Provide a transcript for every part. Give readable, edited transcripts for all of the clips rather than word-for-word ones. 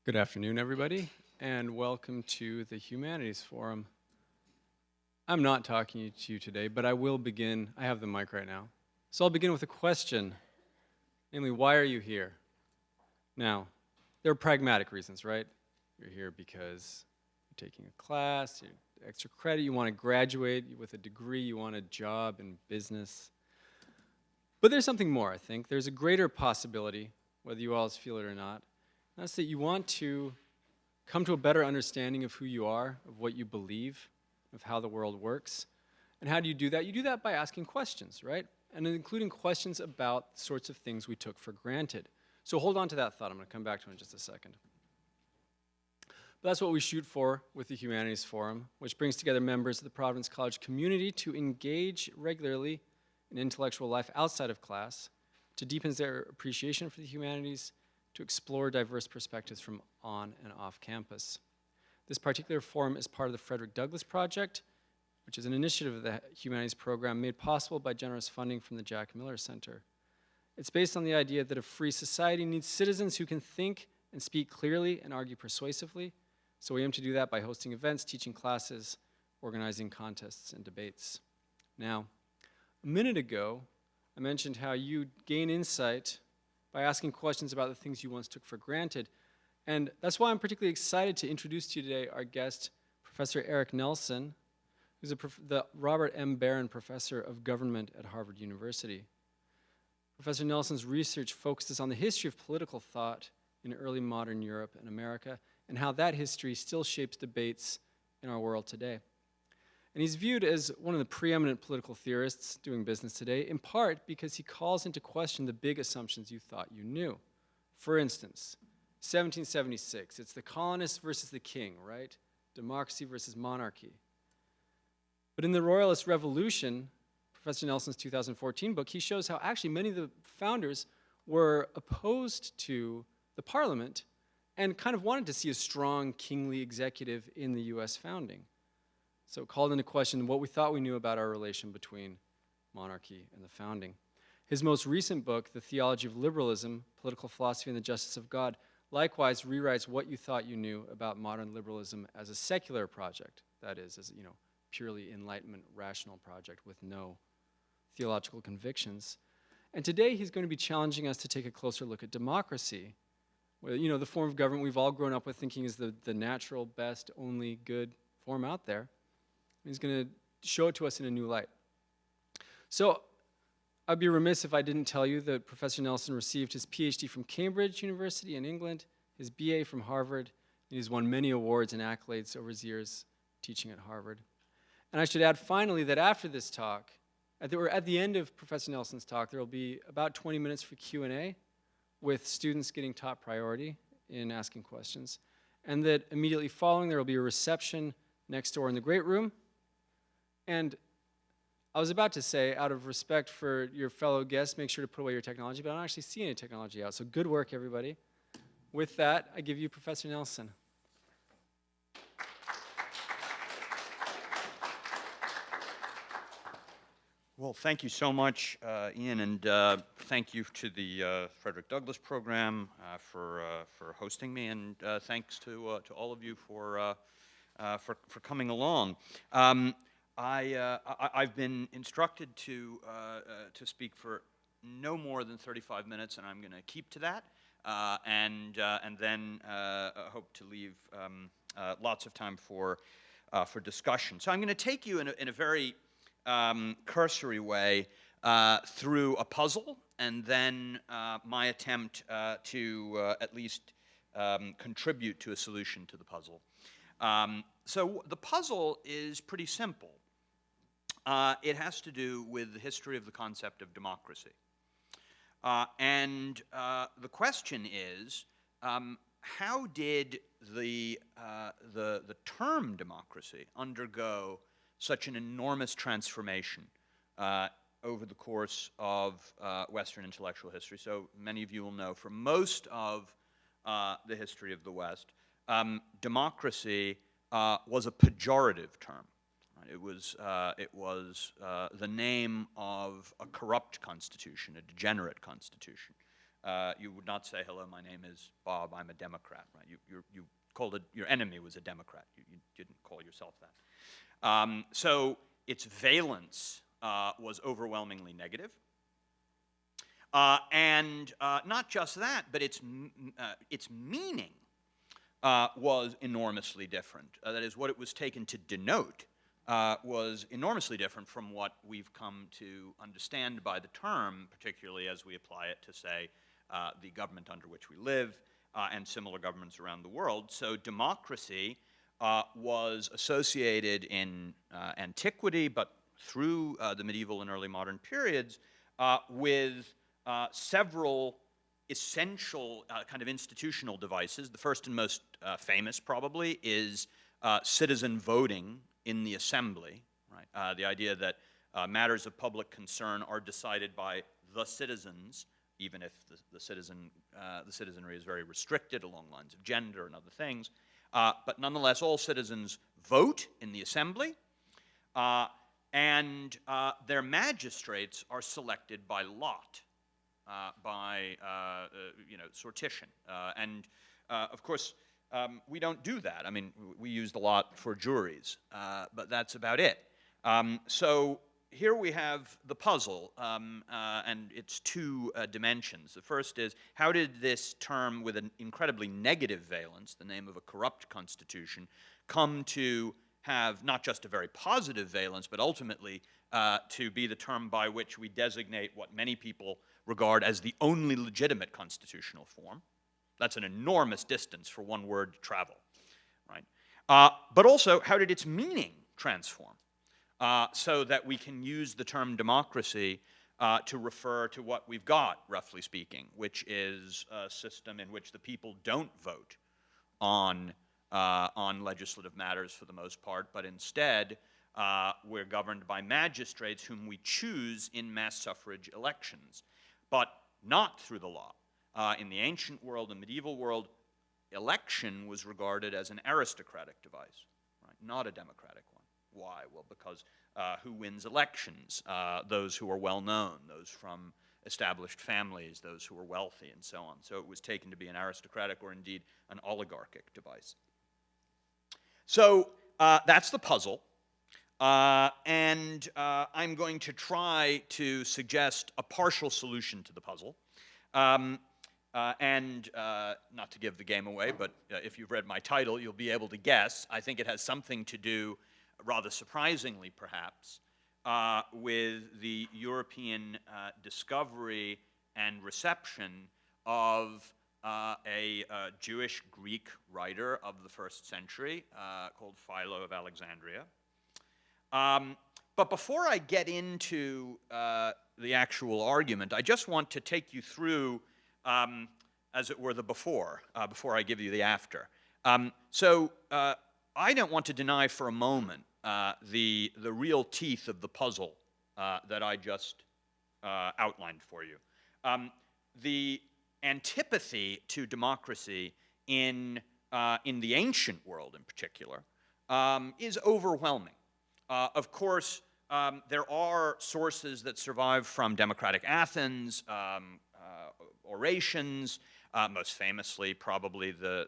Good afternoon, everybody, and welcome to the Humanities Forum. I'm not talking to you today, but I will begin. I have the mic right now. So I'll begin with a question, namely, why are you here? Now, there are pragmatic reasons, right? You're here because you're taking a class, you're extra credit, you want to graduate with a degree, you want a job in business. But there's something more, I think. There's a greater possibility, whether you all feel it or not. That's that you want to come to a better understanding of who you are, of what you believe, of how the world works. And how do you do that? You do that by asking questions, right? And including questions about the sorts of things we took for granted. So hold on to that thought. I'm going to come back to it in just a second. But that's what we shoot for with the Humanities Forum, which brings together members of the Providence College community to engage regularly in intellectual life outside of class, to deepen their appreciation for the humanities, to explore diverse perspectives from on and off campus. This particular forum is part of the Frederick Douglass Project, which is an initiative of the Humanities program made possible by generous funding from the Jack Miller Center. It's based on the idea that a free society needs citizens who can think and speak clearly and argue persuasively. So we aim to do that by hosting events, teaching classes, organizing contests and debates. Now, a minute ago, I mentioned how you gain insight by asking questions about the things you once took for granted. And that's why I'm particularly excited to introduce to you today our guest, Professor Eric Nelson, who's the Robert M. Beren Professor of Government at Harvard University. Professor Nelson's research focuses on the history of political thought in early modern Europe and America, and how that history still shapes debates in our world today. And he's viewed as one of the preeminent political theorists doing business today, in part because he calls into question the big assumptions you thought you knew. For instance, 1776, it's the colonists versus the king, right? Democracy versus monarchy. But in the Royalist Revolution, Professor Nelson's 2014 book, he shows how actually many of the founders were opposed to the parliament and kind of wanted to see a strong kingly executive in the US founding. So it called into question what we thought we knew about our relation between monarchy and the founding. His most recent book, The Theology of Liberalism, Political Philosophy and the Justice of God, likewise rewrites what you thought you knew about modern liberalism as a secular project, that is, as purely Enlightenment, rational project with no theological convictions. And today he's going to be challenging us to take a closer look at democracy, where, the form of government we've all grown up with thinking is the natural, best, only good form out there. He's going to show it to us in a new light. So I'd be remiss if I didn't tell you that Professor Nelson received his PhD from Cambridge University in England, his BA from Harvard, and he's won many awards and accolades over his years teaching at Harvard. And I should add finally that after this talk, at the end of Professor Nelson's talk, there will be about 20 minutes for Q&A with students getting top priority in asking questions. And that immediately following, there will be a reception next door in the great room. And I was about to say, out of respect for your fellow guests, make sure to put away your technology, but I don't actually see any technology out. So good work, everybody. With that, I give you Professor Nelson. Well, thank you so much, Ian, and thank you to the Frederick Douglass program for hosting me, and thanks to all of you for coming along. I've been instructed to speak for no more than 35 minutes, and I'm going to keep to that, and then hope to leave lots of time for discussion. So I'm going to take you in a very cursory way through a puzzle, and then my attempt to at least contribute to a solution to the puzzle. So the puzzle is pretty simple. It has to do with the history of the concept of democracy. And the question is, how did the term democracy undergo such an enormous transformation over the course of Western intellectual history? So many of you will know, for most of the history of the West, democracy was a pejorative term. It was the name of a corrupt constitution, a degenerate constitution. you would not say, hello, my name is Bob, I'm a Democrat, right? You called it, your enemy was a Democrat. You didn't call yourself that. So its valence was overwhelmingly negative. And not just that, but its meaning was enormously different. That is, what it was taken to denote was enormously different from what we've come to understand by the term, particularly as we apply it to, say, the government under which we live and similar governments around the world. So democracy was associated in antiquity, but through the medieval and early modern periods, with several essential kind of institutional devices. The first and most famous, probably, is citizen voting in the assembly, right? The idea that matters of public concern are decided by the citizens, even if the citizenry is very restricted along lines of gender and other things. But nonetheless, all citizens vote in the assembly, and their magistrates are selected by lot, by sortition. And of course, we don't do that. I mean, we use the lot for juries, but that's about it. So here we have the puzzle, and its two dimensions. The first is, how did this term with an incredibly negative valence, the name of a corrupt constitution, come to have not just a very positive valence, but ultimately to be the term by which we designate what many people regard as the only legitimate constitutional form? That's an enormous distance for one word to travel, right? But also, how did its meaning transform? So that we can use the term democracy to refer to what we've got, roughly speaking, which is a system in which the people don't vote on legislative matters for the most part, but instead we're governed by magistrates whom we choose in mass suffrage elections, but not through the law. In the ancient world and medieval world, election was regarded as an aristocratic device, right? Not a democratic one. Why? Well, because who wins elections? Those who are well known, those from established families, those who are wealthy, and so on. So it was taken to be an aristocratic or indeed an oligarchic device. So that's the puzzle. And I'm going to try to suggest a partial solution to the puzzle. And not to give the game away, but if you've read my title, you'll be able to guess. I think it has something to do, rather surprisingly perhaps, with the European discovery and reception of a Jewish Greek writer of the first century called Philo of Alexandria. But before I get into the actual argument, I just want to take you through, as it were, the before I give you the after. So I don't want to deny for a moment the real teeth of the puzzle that I just outlined for you. The antipathy to democracy in the ancient world in particular is overwhelming. Of course, there are sources that survive from democratic Athens, orations, most famously probably the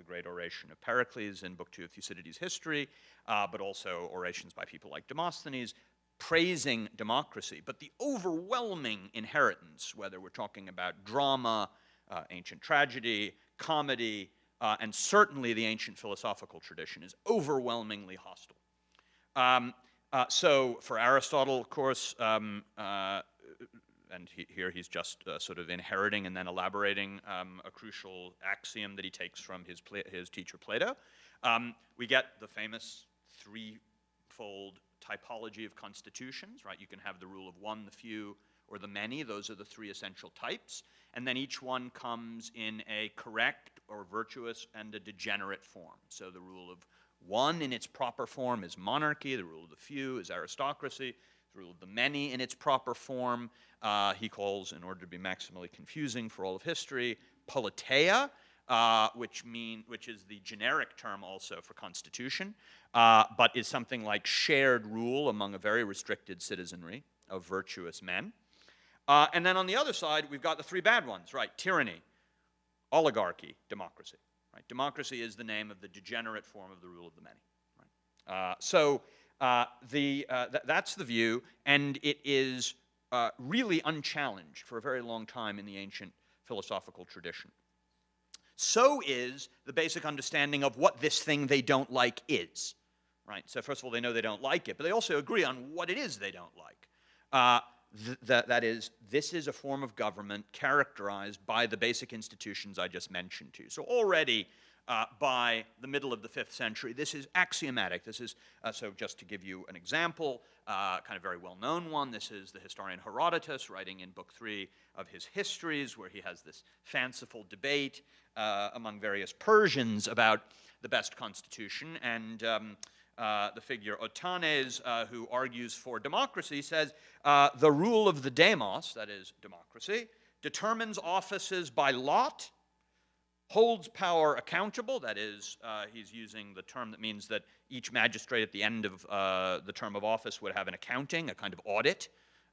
great oration of Pericles in Book 2 of Thucydides' History, but also orations by people like Demosthenes, praising democracy. But the overwhelming inheritance, whether we're talking about drama, ancient tragedy, comedy, and certainly the ancient philosophical tradition, is overwhelmingly hostile. So for Aristotle, of course, and here he's just sort of inheriting and then elaborating a crucial axiom that he takes from his teacher Plato. We get the famous threefold typology of constitutions, right? You can have the rule of one, the few, or the many. Those are the three essential types. And then each one comes in a correct or virtuous and a degenerate form. So the rule of one in its proper form is monarchy. The rule of the few is aristocracy. The rule of the many in its proper form he calls, in order to be maximally confusing for all of history, politeia, which is the generic term also for constitution, but is something like shared rule among a very restricted citizenry of virtuous men. And then on the other side, we've got the three bad ones, right? Tyranny, oligarchy, democracy. Right? Democracy is the name of the degenerate form of the rule of the many. Right? That's the view, and it is really unchallenged for a very long time in the ancient philosophical tradition. So is the basic understanding of what this thing they don't like is. Right? So first of all, they know they don't like it, but they also agree on what it is they don't like. That is, this is a form of government characterized by the basic institutions I just mentioned to you. So already by the middle of the 5th century, this is axiomatic. This is, so just to give you an example, kind of very well-known one, this is the historian Herodotus writing in Book 3 of his Histories, where he has this fanciful debate among various Persians about the best constitution, and the figure Otanes, who argues for democracy, says, the rule of the demos, that is democracy, determines offices by lot, holds power accountable, that is, he's using the term that means that each magistrate at the end of the term of office would have an accounting, a kind of audit,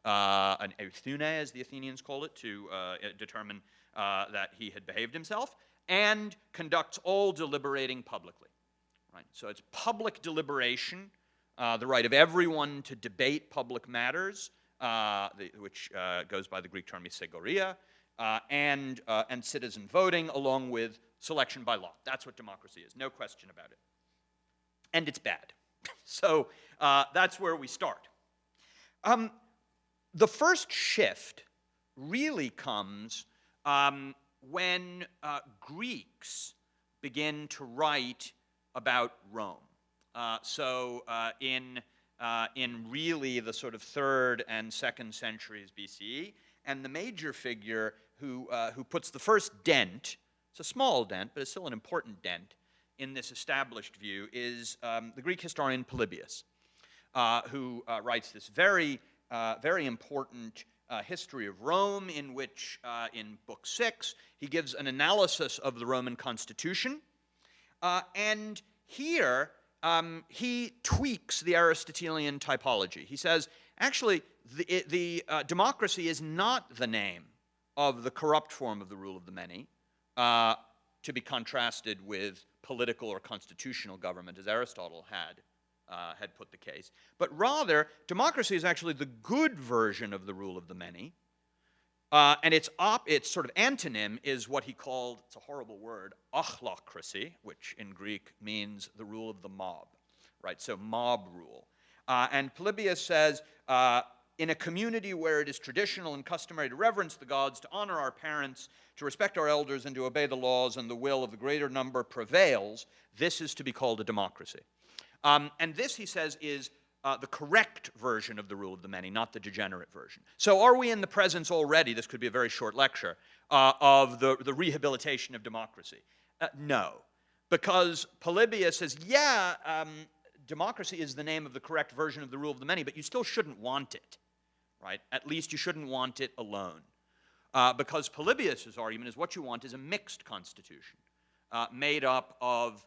an euthune, as the Athenians call it, to determine that he had behaved himself, and conducts all deliberating publicly. Right? So it's public deliberation, the right of everyone to debate public matters, which goes by the Greek term isegoria, and citizen voting, along with selection by lot. That's what democracy is, no question about it. And it's bad. So that's where we start. The first shift really comes when Greeks begin to write about Rome. In really the sort of 3rd and 2nd centuries BCE, and the major figure who puts the first dent, it's a small dent, but it's still an important dent, in this established view is the Greek historian Polybius, who writes this very important history of Rome, in which, in Book 6, he gives an analysis of the Roman constitution, and here he tweaks the Aristotelian typology. He says, actually, the democracy is not the name of the corrupt form of the rule of the many, to be contrasted with political or constitutional government, as Aristotle had put the case. But rather, democracy is actually the good version of the rule of the many, and its sort of antonym is what he called, it's a horrible word, ochlocracy, which in Greek means the rule of the mob, right? So mob rule. And Polybius says, in a community where it is traditional and customary to reverence the gods, to honor our parents, to respect our elders, and to obey the laws, and the will of the greater number prevails, this is to be called a democracy. And this, he says, is the correct version of the rule of the many, not the degenerate version. So are we in the presence already, this could be a very short lecture, of the rehabilitation of democracy? No. Because Polybius says, yeah, democracy is the name of the correct version of the rule of the many, but you still shouldn't want it, right? At least you shouldn't want it alone. Because Polybius' argument is what you want is a mixed constitution, made up of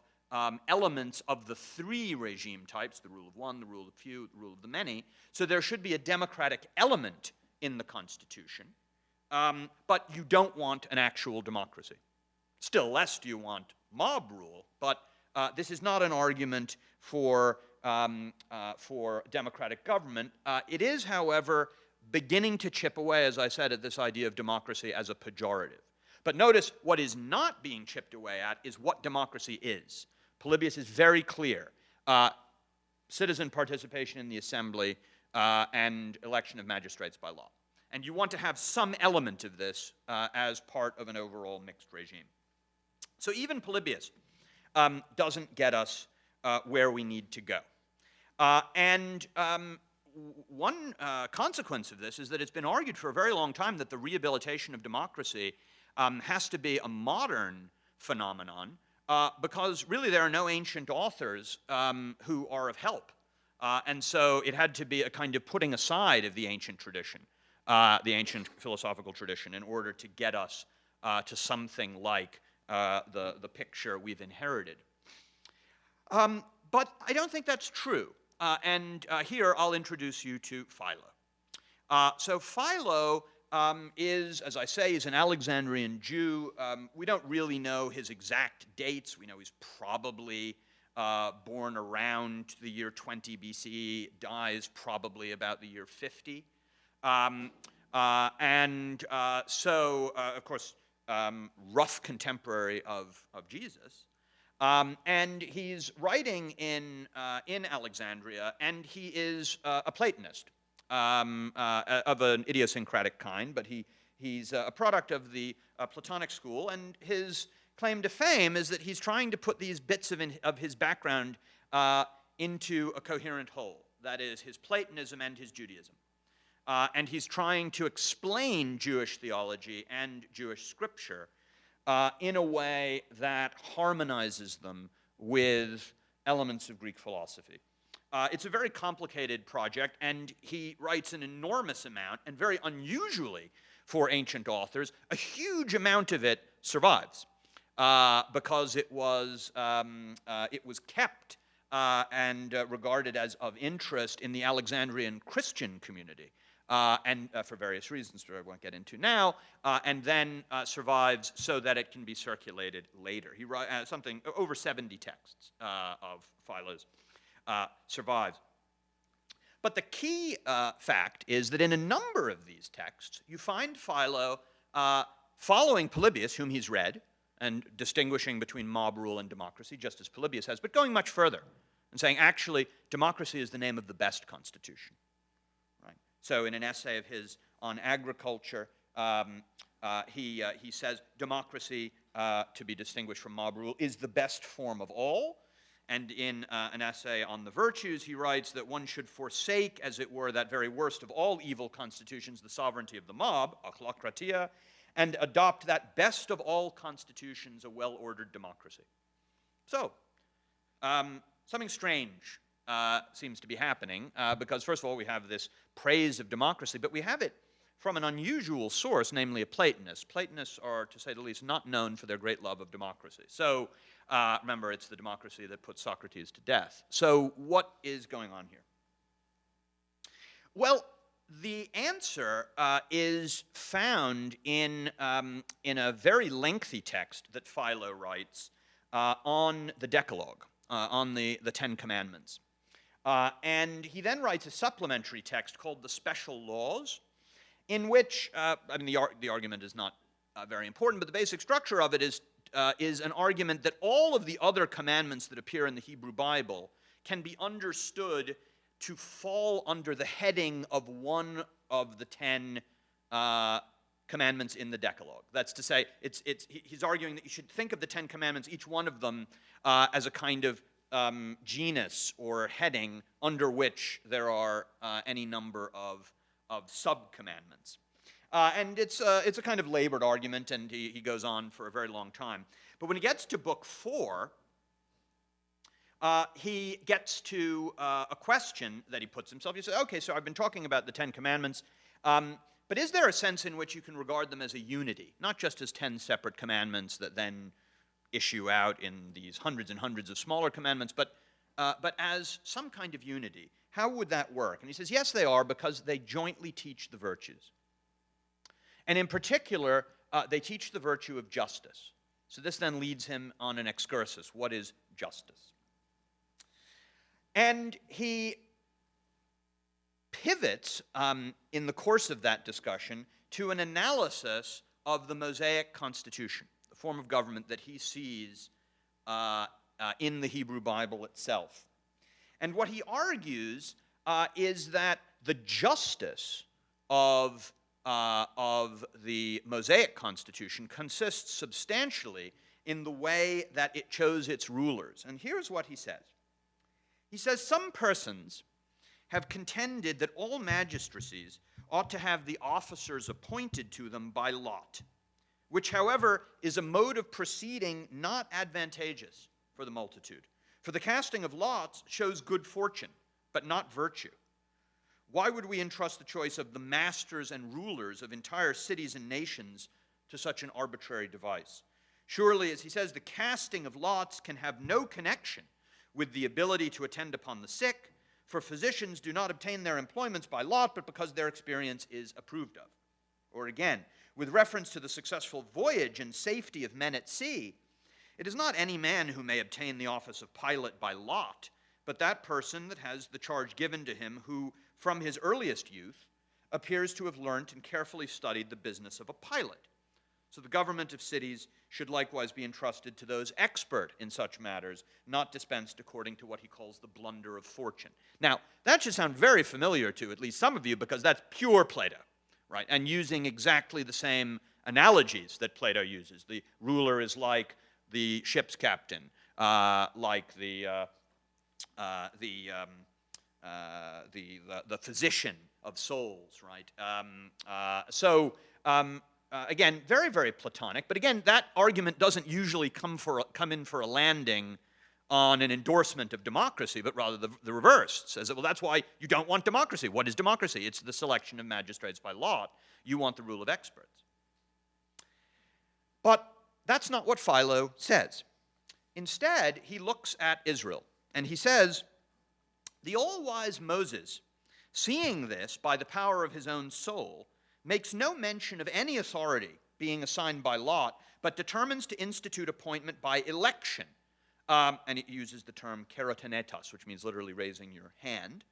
elements of the 3 regime types, the rule of one, the rule of few, the rule of the many. So there should be a democratic element in the Constitution, but you don't want an actual democracy. Still less do you want mob rule, but this is not an argument for democratic government. It is, however, beginning to chip away, as I said, at this idea of democracy as a pejorative. But notice what is not being chipped away at is what democracy is. Polybius is very clear. Citizen participation in the assembly and election of magistrates by law. And you want to have some element of this as part of an overall mixed regime. So even Polybius doesn't get us where we need to go. One consequence of this is that it's been argued for a very long time that the rehabilitation of democracy has to be a modern phenomenon, because really there are no ancient authors who are of help. And so it had to be a kind of putting aside of the ancient tradition, the ancient philosophical tradition, in order to get us to something like the picture we've inherited. But I don't think that's true. Here I'll introduce you to Philo. So Philo is, as I say, is an Alexandrian Jew. We don't really know his exact dates. We know he's probably born around the year 20 BCE, dies probably about the year 50. Of course, rough contemporary of Jesus. And he's writing in Alexandria, and he is a Platonist. Of an idiosyncratic kind, but he's a product of the Platonic school, and his claim to fame is that he's trying to put these bits of his background into a coherent whole. That is, his Platonism and his Judaism. And he's trying to explain Jewish theology and Jewish scripture in a way that harmonizes them with elements of Greek philosophy. It's a very complicated project, and he writes an enormous amount, and very unusually for ancient authors, a huge amount of it survives because it was kept and regarded as of interest in the Alexandrian Christian community, and for various reasons that I won't get into now, and then survives so that it can be circulated later. He writes something over 70 texts of Philo's. Survives. But the key fact is that in a number of these texts, you find Philo following Polybius, whom he's read, and distinguishing between mob rule and democracy, just as Polybius has, but going much further and saying, actually, democracy is the name of the best constitution. Right? So in an essay of his on agriculture, he says democracy, to be distinguished from mob rule, is the best form of all. And in an essay on the virtues, he writes that one should forsake, as it were, that very worst of all evil constitutions, the sovereignty of the mob, achlokratia, and adopt that best of all constitutions, a well-ordered democracy. So, something strange seems to be happening, because first of all, we have this praise of democracy, but we have it from an unusual source, namely a Platonist. Platonists are, to say the least, not known for their great love of democracy. So, remember, it's the democracy that put Socrates to death. So what is going on here? Well, the answer is found in a very lengthy text that Philo writes on the Decalogue, on the Ten Commandments. And he then writes a supplementary text called the Special Laws, in which, the argument is not very important, but the basic structure of it is an argument that all of the other commandments that appear in the Hebrew Bible can be understood to fall under the heading of one of the 10 commandments in the Decalogue. That's to say, he's arguing that you should think of the 10 commandments, each one of them, as a kind of genus or heading under which there are any number of sub-commandments. And it's a kind of labored argument, and he goes on for a very long time. But when he gets to book 4, he gets to a question that he puts himself. He says, okay, so I've been talking about the 10 Commandments, but is there a sense in which you can regard them as a unity, not just as 10 separate commandments that then issue out in these hundreds and hundreds of smaller commandments, but as some kind of unity? How would that work? And he says, yes, they are, because they jointly teach the virtues. And in particular, they teach the virtue of justice. So this then leads him on an excursus. What is justice? And he pivots in the course of that discussion to an analysis of the Mosaic Constitution, the form of government that he sees in the Hebrew Bible itself. And what he argues is that the justice of the Mosaic Constitution consists substantially in the way that it chose its rulers. And here's what he says. He says, some persons have contended that all magistracies ought to have the officers appointed to them by lot, which, however, is a mode of proceeding not advantageous for the multitude. For the casting of lots shows good fortune, but not virtue. Why would we entrust the choice of the masters and rulers of entire cities and nations to such an arbitrary device? Surely, as he says, the casting of lots can have no connection with the ability to attend upon the sick, for physicians do not obtain their employments by lot, but because their experience is approved of. Or again, with reference to the successful voyage and safety of men at sea, it is not any man who may obtain the office of pilot by lot, but that person that has the charge given to him who, from his earliest youth, appears to have learnt and carefully studied the business of a pilot. So the government of cities should likewise be entrusted to those expert in such matters, not dispensed according to what he calls the blunder of fortune. Now, that should sound very familiar to at least some of you, because that's pure Plato, right? And using exactly the same analogies that Plato uses. The ruler is like the ship's captain, like the physician of souls, right? Again, very, very Platonic, but again, that argument doesn't usually come in for a landing on an endorsement of democracy, but rather the reverse. It says that, well, that's why you don't want democracy. What is democracy? It's the selection of magistrates by lot. You want the rule of experts. But that's not what Philo says. Instead, he looks at Israel, and he says, the all-wise Moses, seeing this by the power of his own soul, makes no mention of any authority being assigned by lot, but determines to institute appointment by election. And it uses the term kerotenetas, which means literally raising your hand.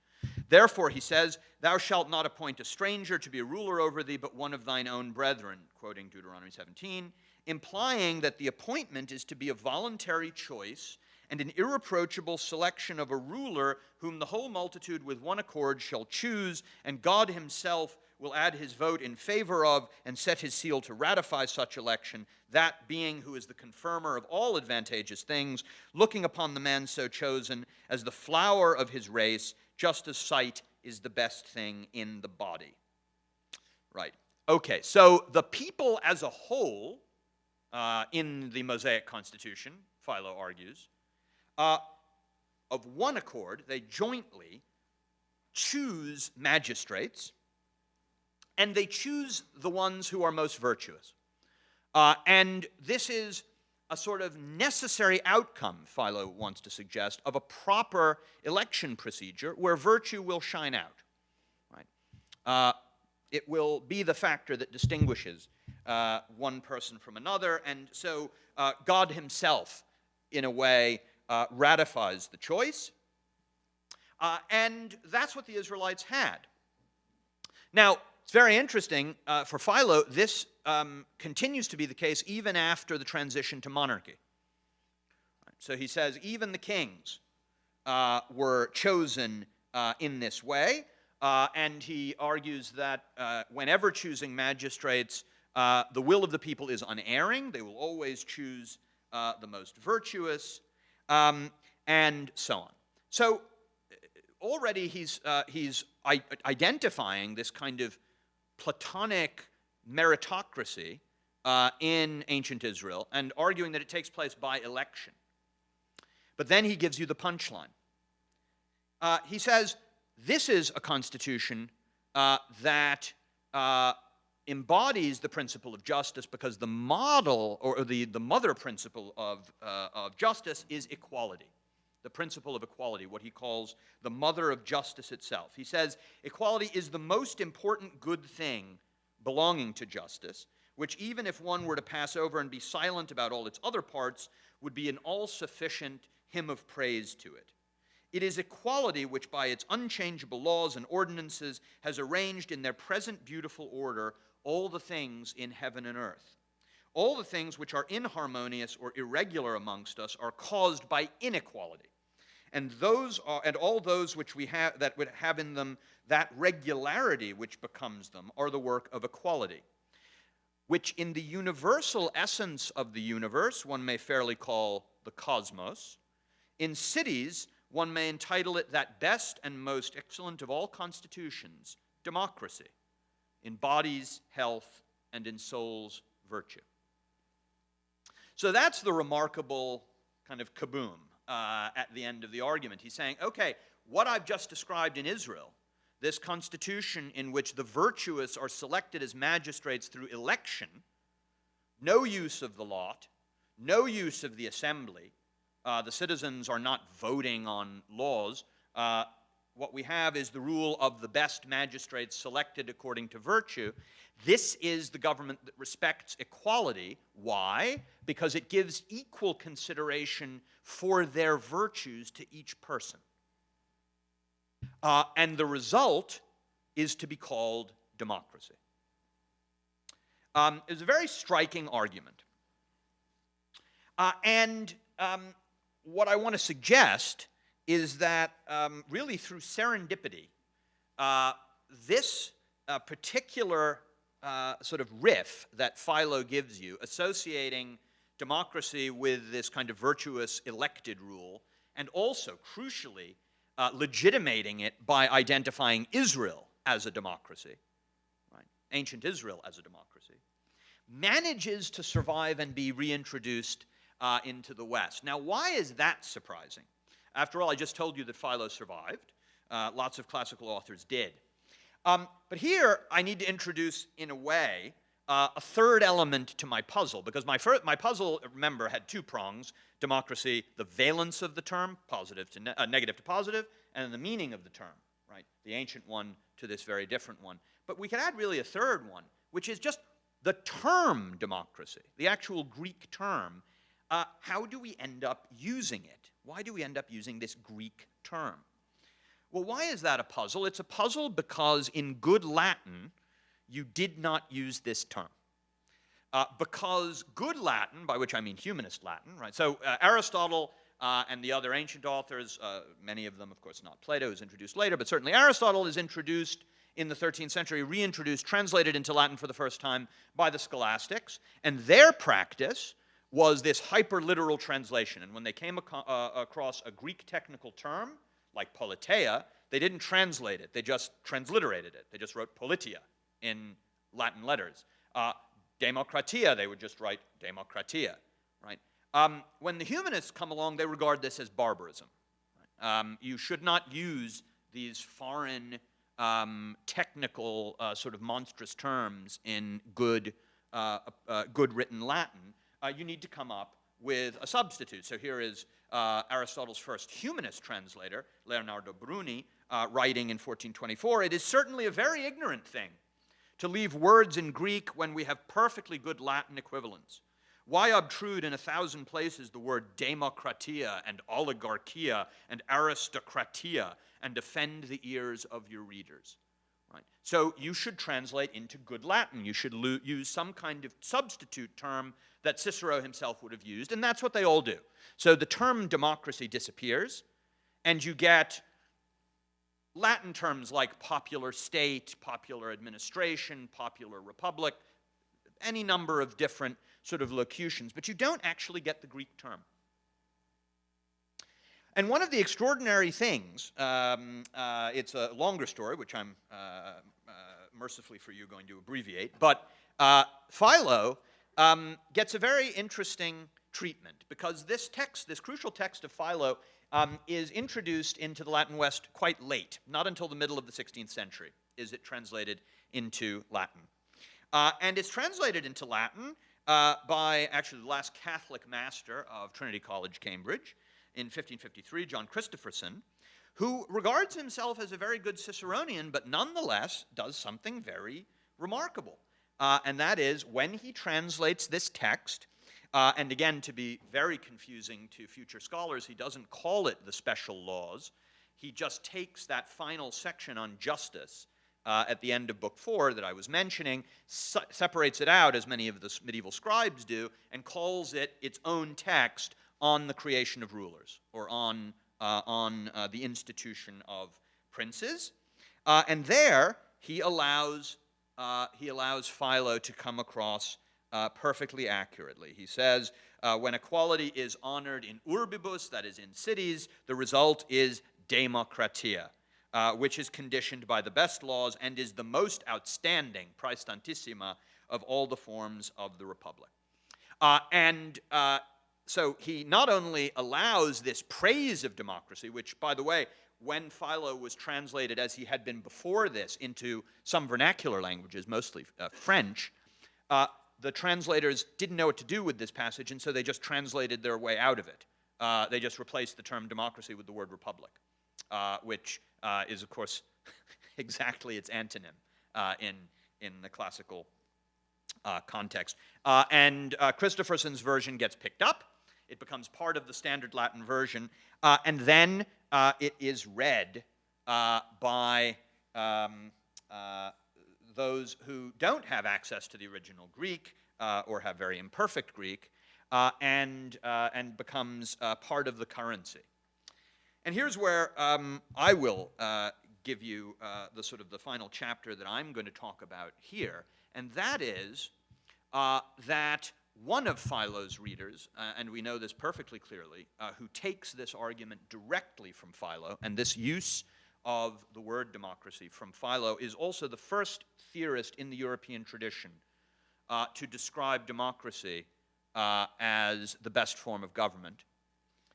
Therefore, he says, thou shalt not appoint a stranger to be a ruler over thee, but one of thine own brethren, quoting Deuteronomy 17, implying that the appointment is to be a voluntary choice and an irreproachable selection of a ruler whom the whole multitude with one accord shall choose, and God himself will add his vote in favor of and set his seal to ratify such election, that being who is the confirmer of all advantageous things, looking upon the man so chosen as the flower of his race, just as sight is the best thing in the body. Right. Okay, so the people as a whole in the Mosaic Constitution, Philo argues, of one accord, they jointly choose magistrates, and they choose the ones who are most virtuous. And this is a sort of necessary outcome, Philo wants to suggest, of a proper election procedure where virtue will shine out. Right? It will be the factor that distinguishes one person from another, and so God himself, in a way, ratifies the choice. And that's what the Israelites had. Now, it's very interesting, for Philo, this continues to be the case even after the transition to monarchy. So he says even the kings were chosen in this way, and he argues that whenever choosing magistrates, the will of the people is unerring. They will always choose the most virtuous, and so on. So already he's identifying this kind of Platonic meritocracy in ancient Israel and arguing that it takes place by election. But then he gives you the punchline. He says, this is a constitution that embodies the principle of justice because the model, or the mother principle of justice is equality. The principle of equality, what he calls the mother of justice itself. He says, equality is the most important good thing belonging to justice, which even if one were to pass over and be silent about all its other parts, would be an all-sufficient hymn of praise to it. It is equality which by its unchangeable laws and ordinances has arranged in their present beautiful order all the things in heaven and earth. All the things which are inharmonious or irregular amongst us are caused by inequality. And all those which we have that would have in them that regularity which becomes them are the work of equality, which in the universal essence of the universe one may fairly call the cosmos. In cities one may entitle it that best and most excellent of all constitutions, democracy, in bodies, health, and in souls, virtue. So that's the remarkable kind of kaboom at the end of the argument. He's saying, okay, what I've just described in Israel, this constitution in which the virtuous are selected as magistrates through election, no use of the lot, no use of the assembly, the citizens are not voting on laws, what we have is the rule of the best magistrates selected according to virtue. This is the government that respects equality. Why? Because it gives equal consideration for their virtues to each person. And the result is to be called democracy. It's a very striking argument. What I want to suggest is that really through serendipity, this particular sort of riff that Philo gives you, associating democracy with this kind of virtuous elected rule, and also, crucially, legitimating it by identifying Israel as a democracy, right? Ancient Israel as a democracy, manages to survive and be reintroduced into the West. Now, why is that surprising? After all, I just told you that Philo survived. Lots of classical authors did. But here, I need to introduce, in a way, a third element to my puzzle, because my puzzle, remember, had two prongs: democracy, the valence of the term, positive to negative to positive, and the meaning of the term, right? The ancient one to this very different one. But we can add really a third one, which is just the term democracy, the actual Greek term. How do we end up using it? Why do we end up using this Greek term? Well, why is that a puzzle? It's a puzzle because in good Latin, you did not use this term. Because good Latin, by which I mean humanist Latin, right? So Aristotle and the other ancient authors, many of them, of course, not Plato, who's introduced later, but certainly Aristotle is introduced in the 13th century, reintroduced, translated into Latin for the first time by the scholastics, and their practice was this hyperliteral translation. And when they came across a Greek technical term, like politeia, they didn't translate it, they just transliterated it. They just wrote politia in Latin letters. Demokratia, they would just write demokratia, right? When the humanists come along, they regard this as barbarism. Right? You should not use these foreign, technical, sort of monstrous terms in good written Latin. You need to come up with a substitute. So here is Aristotle's first humanist translator, Leonardo Bruni, writing in 1424, "It is certainly a very ignorant thing to leave words in Greek when we have perfectly good Latin equivalents. Why obtrude in 1,000 places the word demokratia and oligarchia and aristocratia and offend the ears of your readers?" Right? So you should translate into good Latin. You should use some kind of substitute term that Cicero himself would have used, and that's what they all do. So the term democracy disappears, and you get Latin terms like popular state, popular administration, popular republic, any number of different sort of locutions, but you don't actually get the Greek term. And one of the extraordinary things, it's a longer story, which I'm mercifully for you going to abbreviate, but Philo gets a very interesting treatment, because this text, this crucial text of Philo, is introduced into the Latin West quite late. Not until the middle of the 16th century is it translated into Latin. And it's translated into Latin by actually the last Catholic master of Trinity College, Cambridge, in 1553, John Christopherson, who regards himself as a very good Ciceronian, but nonetheless does something very remarkable. And that is, when he translates this text, and again, to be very confusing to future scholars, he doesn't call it the special laws. He just takes that final section on justice at the end of Book 4 that I was mentioning, separates it out, as many of the medieval scribes do, and calls it its own text on the creation of rulers, or on the institution of princes. And there, he allows Philo to come across perfectly accurately. He says, when equality is honored in urbibus, that is in cities, the result is demokratia, which is conditioned by the best laws and is the most outstanding, praestantissima, of all the forms of the republic. So he not only allows this praise of democracy, which, by the way, when Philo was translated, as he had been before this, into some vernacular languages, mostly French, the translators didn't know what to do with this passage, and so they just translated their way out of it. They just replaced the term democracy with the word republic. which is, of course, exactly its antonym in the classical context. And Christopherson's version gets picked up. It becomes part of the standard Latin version, and then it is read by those who don't have access to the original Greek or have very imperfect Greek, and becomes part of the currency. And here's where I will give you the final chapter that I'm going to talk about here, and that is that one of Philo's readers, and we know this perfectly clearly, who takes this argument directly from Philo, and this use of the word democracy from Philo is also the first theorist in the European tradition to describe democracy as the best form of government,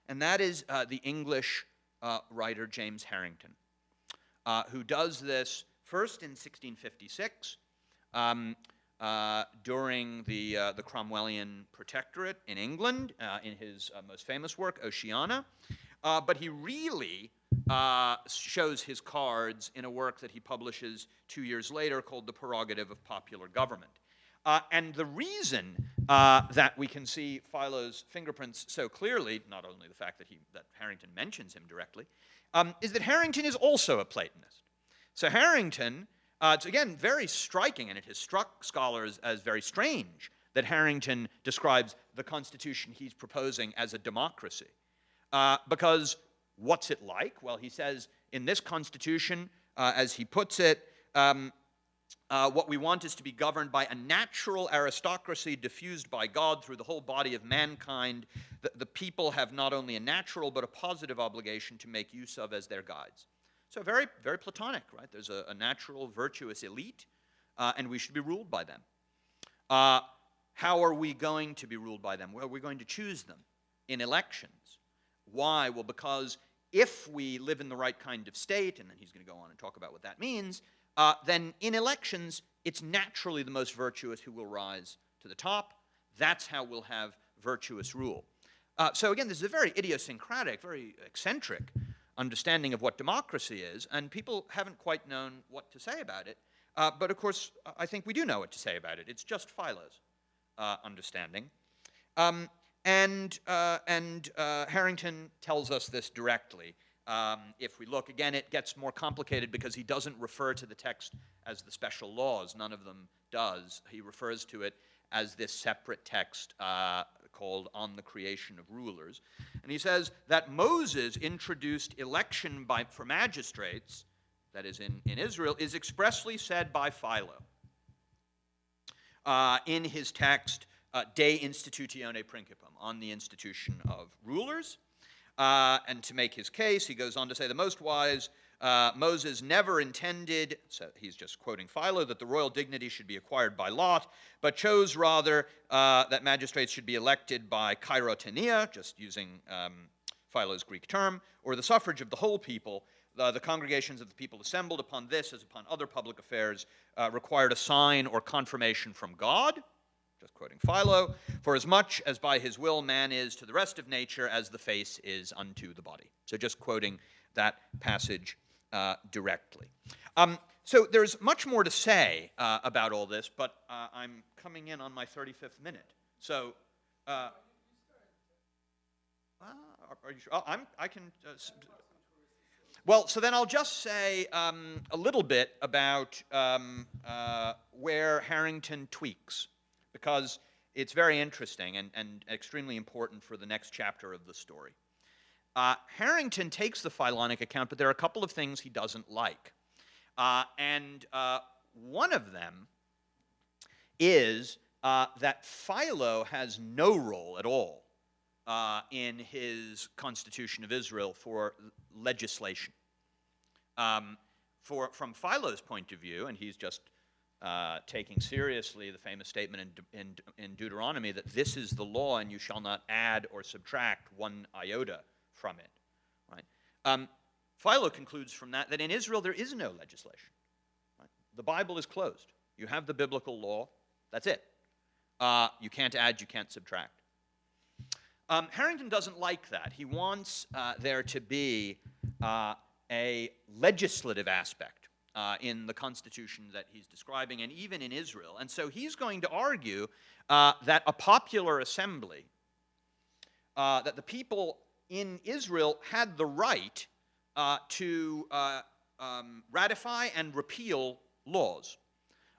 and that is the English writer James Harrington, who does this first in 1656 during the Cromwellian Protectorate in England in his most famous work, Oceana, but he really shows his cards in a work that he publishes 2 years later called The Prerogative of Popular Government. And the reason that we can see Philo's fingerprints so clearly, not only the fact that Harrington mentions him directly, is that Harrington is also a Platonist. So Harrington, it's again very striking, and it has struck scholars as very strange that Harrington describes the Constitution he's proposing as a democracy. Because what's it like? Well, he says in this Constitution, as he puts it, what we want is to be governed by a natural aristocracy diffused by God through the whole body of mankind. The people have not only a natural but a positive obligation to make use of as their guides. So very, very Platonic, right? There's a natural, virtuous elite, and we should be ruled by them. How are we going to be ruled by them? Well, we're going to choose them in elections. Why? Well, because if we live in the right kind of state, and then he's going to go on and talk about what that means, then in elections, it's naturally the most virtuous who will rise to the top. That's how we'll have virtuous rule. So again, this is a very idiosyncratic, very eccentric understanding of what democracy is, and people haven't quite known what to say about it. But of course, I think we do know what to say about it. It's just Philo's understanding. And Harrington tells us this directly. If we look, again, it gets more complicated because he doesn't refer to the text as the special laws. None of them does. He refers to it as this separate text called On the Creation of Rulers. And he says that Moses introduced election for magistrates, that is in Israel, is expressly said by Philo in his text De Institutione Principium, on the institution of rulers. And to make his case, he goes on to say the most wise Moses never intended, so he's just quoting Philo, that the royal dignity should be acquired by lot, but chose rather that magistrates should be elected by kairotenia, just using Philo's Greek term, or the suffrage of the whole people. The congregations of the people assembled upon this, as upon other public affairs, required a sign or confirmation from God, just quoting Philo, for as much as by his will man is to the rest of nature as the face is unto the body. So just quoting that passage directly. So there's much more to say about all this, but I'm coming in on my 35th minute. So, are you sure? I can. Well, so then I'll just say a little bit about where Harrington tweaks, because it's very interesting and extremely important for the next chapter of the story. Harrington takes the Philonic account, but there are a couple of things he doesn't like. And one of them is that Philo has no role at all in his Constitution of Israel for legislation. From Philo's point of view, and he's just taking seriously the famous statement in Deuteronomy that this is the law and you shall not add or subtract one iota from it. Right? Philo concludes from that in Israel there is no legislation. Right? The Bible is closed. You have the biblical law. That's it. You can't add, you can't subtract. Harrington doesn't like that. He wants there to be a legislative aspect in the constitution that he's describing, and even in Israel. And so he's going to argue that a popular assembly, that the people in Israel had the right to ratify and repeal laws.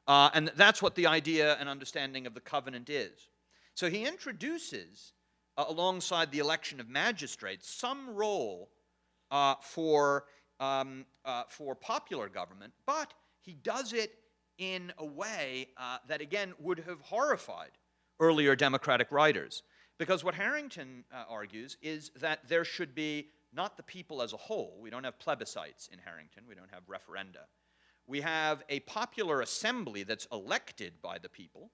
And that's what the idea and understanding of the covenant is. So he introduces, alongside the election of magistrates, some role for popular government, but he does it in a way that, again, would have horrified earlier democratic writers. Because what Harrington argues is that there should be not the people as a whole. We don't have plebiscites in Harrington. We don't have referenda. We have a popular assembly that's elected by the people,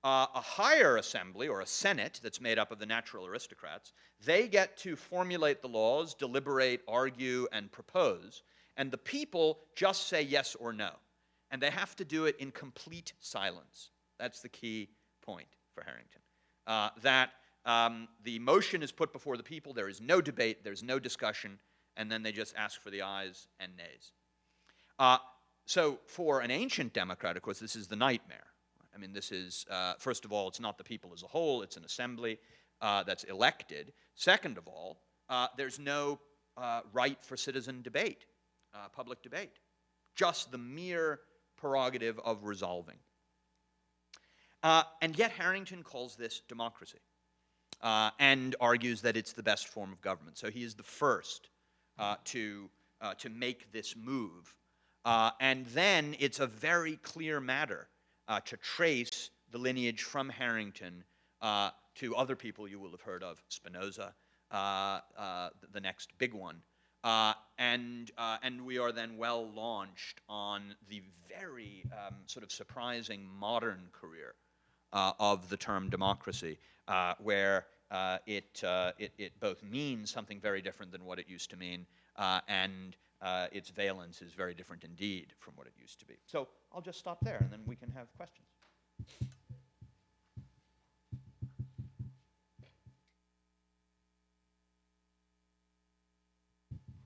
a higher assembly, or a senate, that's made up of the natural aristocrats. They get to formulate the laws, deliberate, argue, and propose, and the people just say yes or no. And they have to do it in complete silence. That's the key point for Harrington. The motion is put before the people, there is no debate, there's no discussion, and then they just ask for the ayes and nays. So for an ancient democrat, of course, this is the nightmare. I mean, this is, first of all, it's not the people as a whole, it's an assembly that's elected. Second of all, there's no right for citizen debate, public debate, just the mere prerogative of resolving. And yet Harrington calls this democracy and argues that it's the best form of government. So he is the first to make this move. And then it's a very clear matter to trace the lineage from Harrington to other people you will have heard of, Spinoza, the next big one. And we are then well launched on the very sort of surprising modern career of the term democracy, where it both means something very different than what it used to mean, and its valence is very different indeed from what it used to be. So I'll just stop there, and then we can have questions.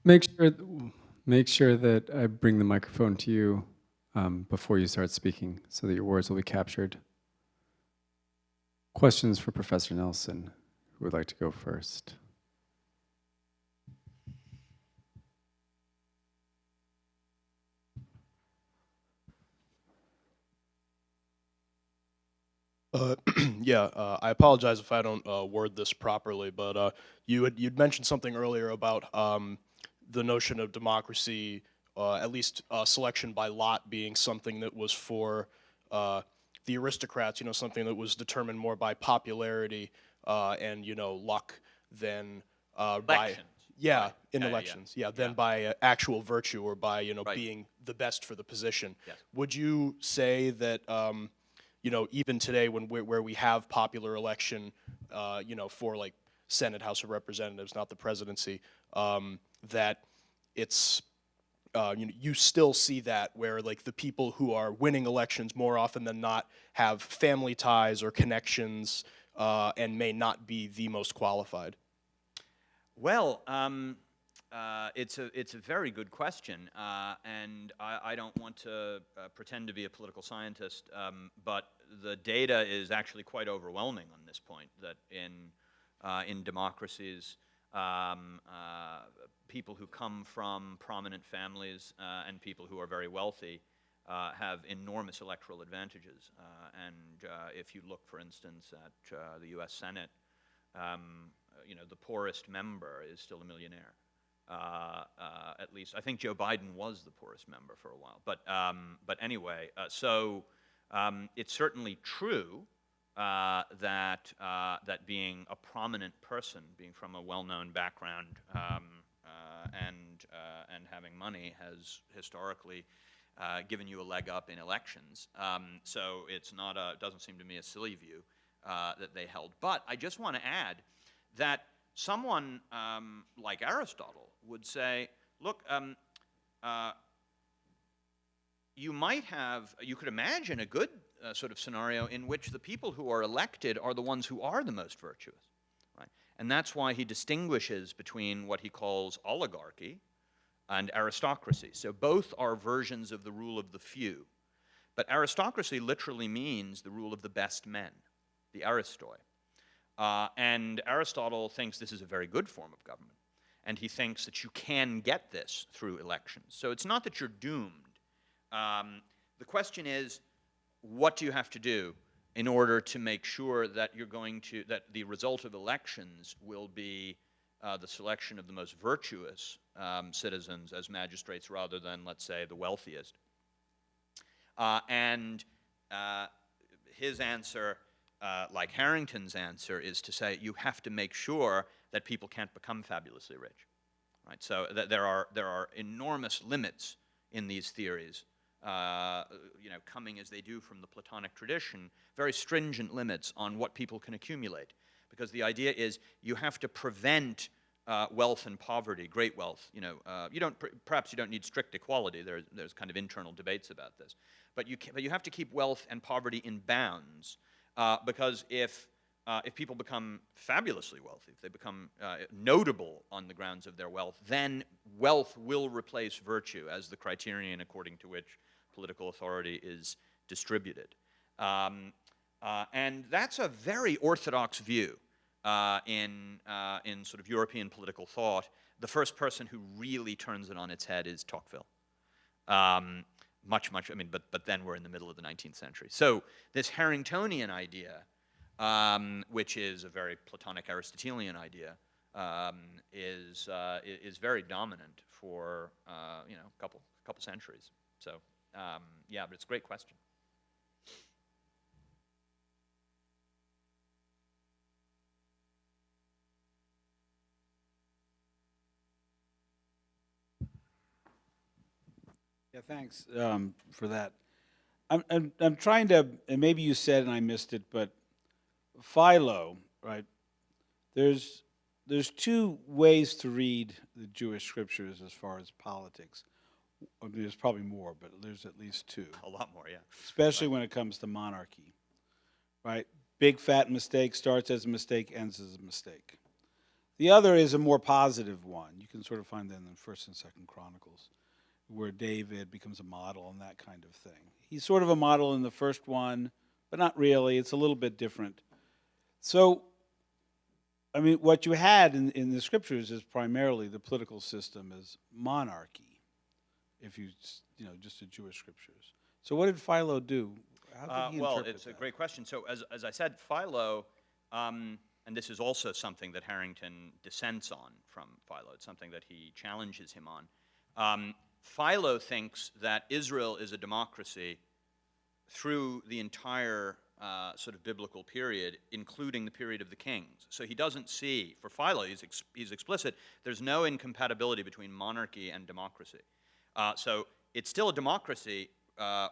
Make sure that I bring the microphone to you before you start speaking, so that your words will be captured. Questions for Professor Nelson? Who would like to go first? I apologize if I don't word this properly, but you'd mentioned something earlier about the notion of democracy, at least selection by lot, being something that was for the aristocrats, something that was determined more by popularity and luck than by elections, than by actual virtue or by being the best for the position. Yes. Would you say that even today, where we have popular election, for like Senate, House of Representatives, not the presidency, that it's you still see that where like the people who are winning elections more often than not have family ties or connections and may not be the most qualified? Well, it's a very good question, and I don't want to pretend to be a political scientist, but the data is actually quite overwhelming on this point, that in democracies, people who come from prominent families and people who are very wealthy have enormous electoral advantages. And if you look, for instance, at the U.S. Senate, the poorest member is still a millionaire. At least I think Joe Biden was the poorest member for a while. But anyway, so it's certainly true that being a prominent person, being from a well-known background, and having money has historically given you a leg up in elections. So it doesn't seem to me a silly view that they held. But I just want to add that someone like Aristotle would say, look, you could imagine a good sort of scenario in which the people who are elected are the ones who are the most virtuous, right? And that's why he distinguishes between what he calls oligarchy, and aristocracy. So both are versions of the rule of the few. But aristocracy literally means the rule of the best men, the aristoi. And Aristotle thinks this is a very good form of government. And he thinks that you can get this through elections. So it's not that you're doomed. The question is, what do you have to do in order to make sure that that the result of elections will be the selection of the most virtuous citizens as magistrates rather than, let's say, the wealthiest? His answer, like Harrington's answer, is to say you have to make sure that people can't become fabulously rich, right? So there are enormous limits in these theories, coming as they do from the Platonic tradition, very stringent limits on what people can accumulate, because the idea is you have to prevent wealth and poverty, great wealth. Perhaps you don't need strict equality. There's kind of internal debates about this, but you have to keep wealth and poverty in bounds, because if people become fabulously wealthy, if they become notable on the grounds of their wealth, then wealth will replace virtue as the criterion according to which political authority is distributed. And that's a very orthodox view in sort of European political thought. The first person who really turns it on its head is Tocqueville. But then we're in the middle of the 19th century. So this Harringtonian idea, which is a very Platonic Aristotelian idea, is very dominant for a couple centuries. So yeah, but it's a great question. Yeah, thanks for that. I'm trying to, and maybe you said and I missed it, but Philo, right? There's two ways to read the Jewish scriptures as far as politics. I mean, there's probably more, but there's at least two. A lot more, yeah. Especially when it comes to monarchy, right? Big fat mistake starts as a mistake, ends as a mistake. The other is a more positive one. You can sort of find that in the First and Second Chronicles, where David becomes a model and that kind of thing. He's sort of a model in the first one, but not really. It's a little bit different. So, I mean, what you had in the scriptures is primarily the political system as monarchy, if you just the Jewish scriptures. So what did Philo do? How did he well, interpret it's a that? great question. So as I said, Philo, and this is also something that Harrington dissents on from Philo. It's something that he challenges him on. Philo thinks that Israel is a democracy through the entire sort of biblical period, including the period of the kings. So he doesn't see, for Philo, he's explicit, there's no incompatibility between monarchy and democracy. So it's still a democracy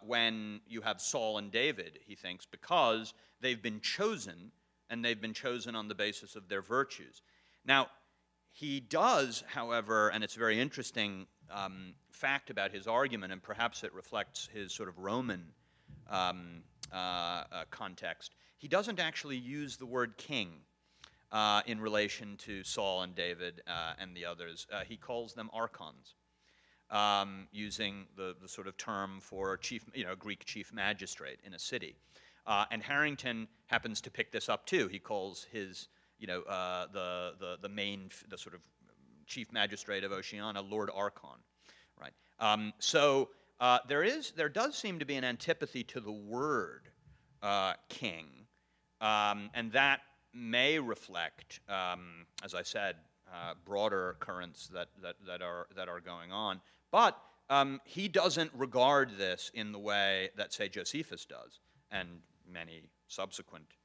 when you have Saul and David, he thinks, because they've been chosen, and they've been chosen on the basis of their virtues. Now, he does, however, and it's a very interesting fact about his argument, and perhaps it reflects his sort of Roman context, he doesn't actually use the word king in relation to Saul and David and the others. He calls them archons, using the sort of term for chief, Greek chief magistrate in a city. And Harrington happens to pick this up too. He calls his, the sort of chief magistrate of Oceania, Lord Archon, right? There does seem to be an antipathy to the word king, and that may reflect, as I said, broader currents that are going on. But he doesn't regard this in the way that, say, Josephus does, and many subsequent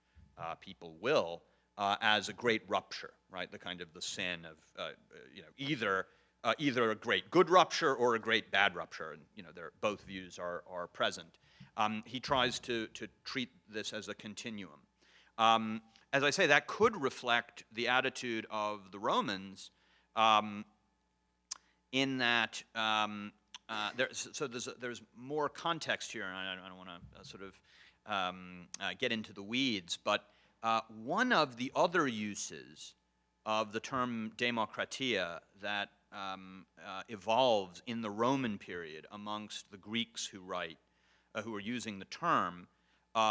people will, as a great rupture, right? The kind of the sin of either a great good rupture or a great bad rupture, and both views are present. He tries to treat this as a continuum. As I say, that could reflect the attitude of the Romans, in that there's more context here, and I don't want to sort of get into the weeds, but one of the other uses of the term demokratia that evolves in the Roman period amongst the Greeks who are using the term,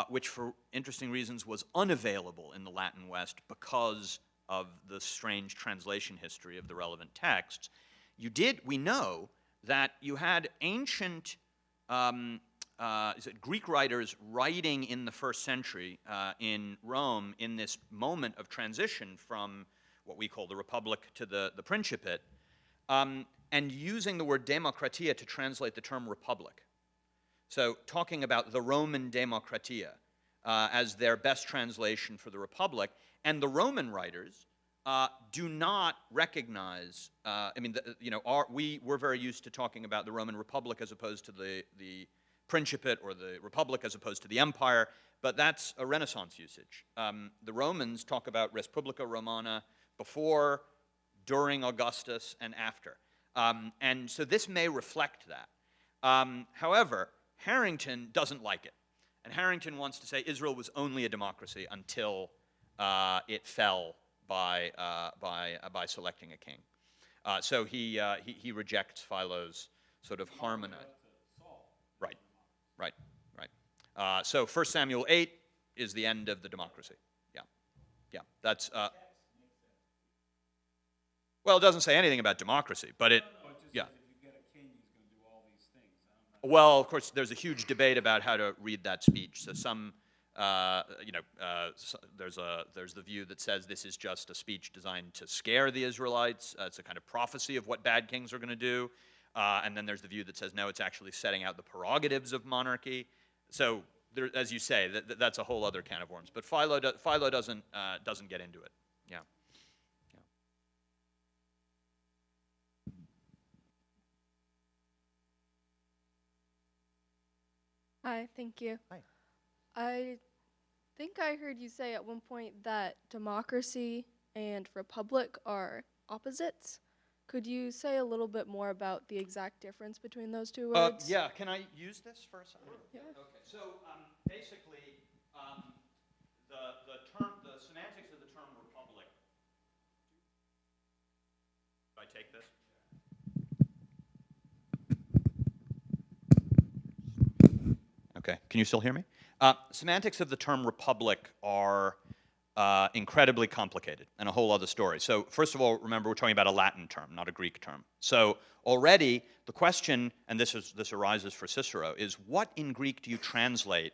which for interesting reasons was unavailable in the Latin West because of the strange translation history of the relevant texts. We know that you had ancient Greek writers writing in the first century in Rome in this moment of transition from what we call the Republic to the Principate, and using the word demokratia to translate the term republic. So talking about the Roman demokratia as their best translation for the Republic, and the Roman writers do not recognize. We're very used to talking about the Roman Republic as opposed to the Principate, or the Republic as opposed to the Empire, but that's a Renaissance usage. The Romans talk about Res Publica Romana before, during Augustus, and after. And so this may reflect that. However, Harrington doesn't like it. And Harrington wants to say Israel was only a democracy until it fell by selecting a king. So he rejects Philo's sort of harmonized. Right. So 1 Samuel 8 is the end of the democracy. Yeah. That's. Well, it doesn't say anything about democracy, but it. Yeah. If you get a king, he's going to do all these things. Well, of course, there's a huge debate about how to read that speech. So there's the view that says this is just a speech designed to scare the Israelites. It's a kind of prophecy of what bad kings are going to do. And then there's the view that says, no, it's actually setting out the prerogatives of monarchy. So, as you say, that's a whole other can of worms. But Philo doesn't get into it. Yeah. Hi, thank you. Hi. I think I heard you say at one point that democracy and republic are opposites. Could you say a little bit more about the exact difference between those two words? Yeah, can I use this for a second? Yeah. Okay, so basically, the semantics of the term republic. Do I take this? Okay, can you still hear me? Semantics of the term republic are incredibly complicated and a whole other story. So first of all, remember we're talking about a Latin term, not a Greek term. So already the question, and this arises for Cicero, is what in Greek do you translate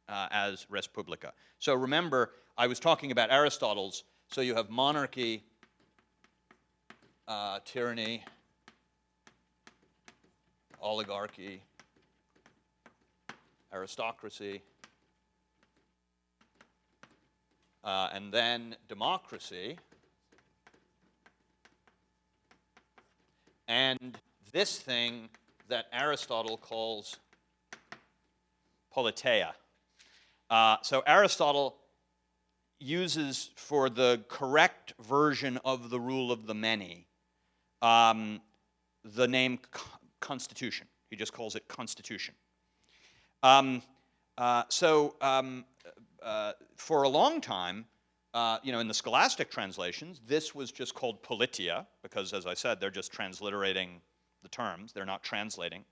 as res publica? So remember, I was talking about Aristotle's, so you have monarchy, tyranny, oligarchy, aristocracy, and then democracy, and this thing that Aristotle calls politeia. So Aristotle uses, for the correct version of the rule of the many, the name constitution. He just calls it constitution. For a long time, in the scholastic translations, this was just called politia, because, as I said, they're just transliterating the terms. They're not translating.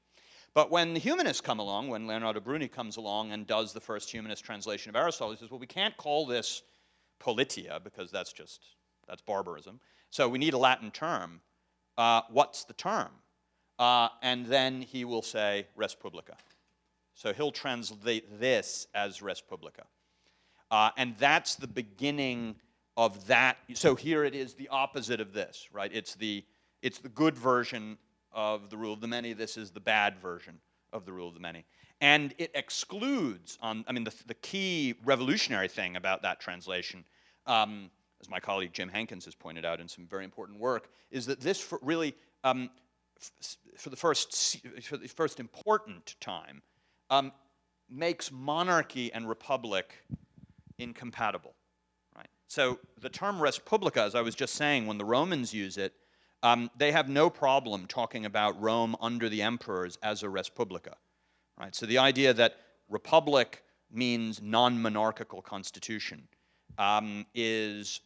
But when the humanists come along, when Leonardo Bruni comes along and does the first humanist translation of Aristotle, he says, well, we can't call this politia, because that's barbarism. So we need a Latin term. What's the term? And then he will say res publica. So he'll translate this as res publica. And that's the beginning of that. So here it is the opposite of this, right? It's the good version of the rule of the many. This is the bad version of the rule of the many. And it excludes, the key revolutionary thing about that translation, as my colleague Jim Hankins has pointed out in some very important work, is that this really, for the first important time, makes monarchy and republic incompatible, right? So the term res publica, as I was just saying, when the Romans use it, they have no problem talking about Rome under the emperors as a res publica, right? So the idea that republic means non-monarchical constitution is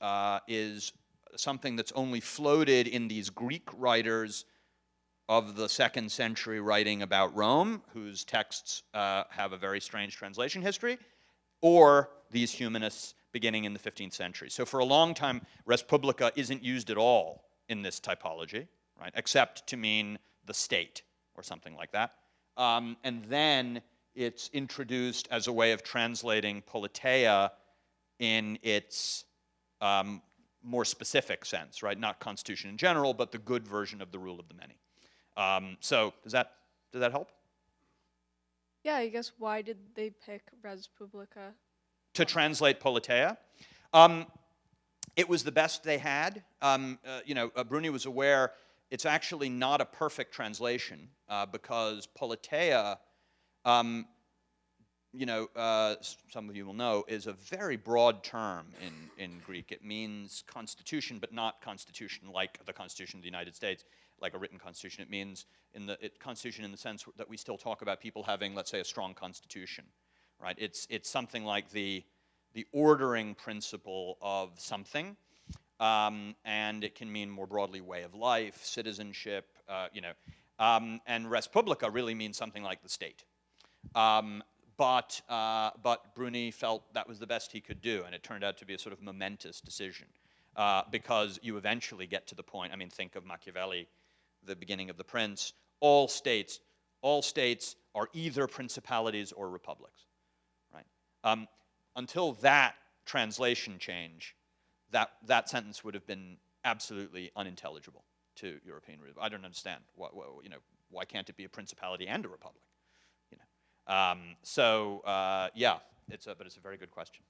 something that's only floated in these Greek writers of the 2nd century writing about Rome, whose texts have a very strange translation history, or these humanists beginning in the 15th century. So for a long time, res publica isn't used at all in this typology, right, except to mean the state or something like that. And then it's introduced as a way of translating politeia in its more specific sense, right? Not constitution in general, but the good version of the rule of the many. So does that help? Yeah, I guess why did they pick res publica? To translate politeia. It was the best they had. Bruni was aware it's actually not a perfect translation because politeia, some of you will know, is a very broad term in Greek. It means constitution, but not constitution like the Constitution of the United States, like a written constitution. It means constitution in the sense that we still talk about people having, let's say, a strong constitution, right? It's something like the ordering principle of something, and it can mean more broadly way of life, citizenship, and res publica really means something like the state. But Bruni felt that was the best he could do, and it turned out to be a sort of momentous decision because you eventually get to the point. I mean, think of Machiavelli, the beginning of The Prince. All states are either principalities or republics, right? Until that translation change, that sentence would have been absolutely unintelligible to European readers. I don't understand why can't it be a principality and a republic? Yeah, but it's a very good question.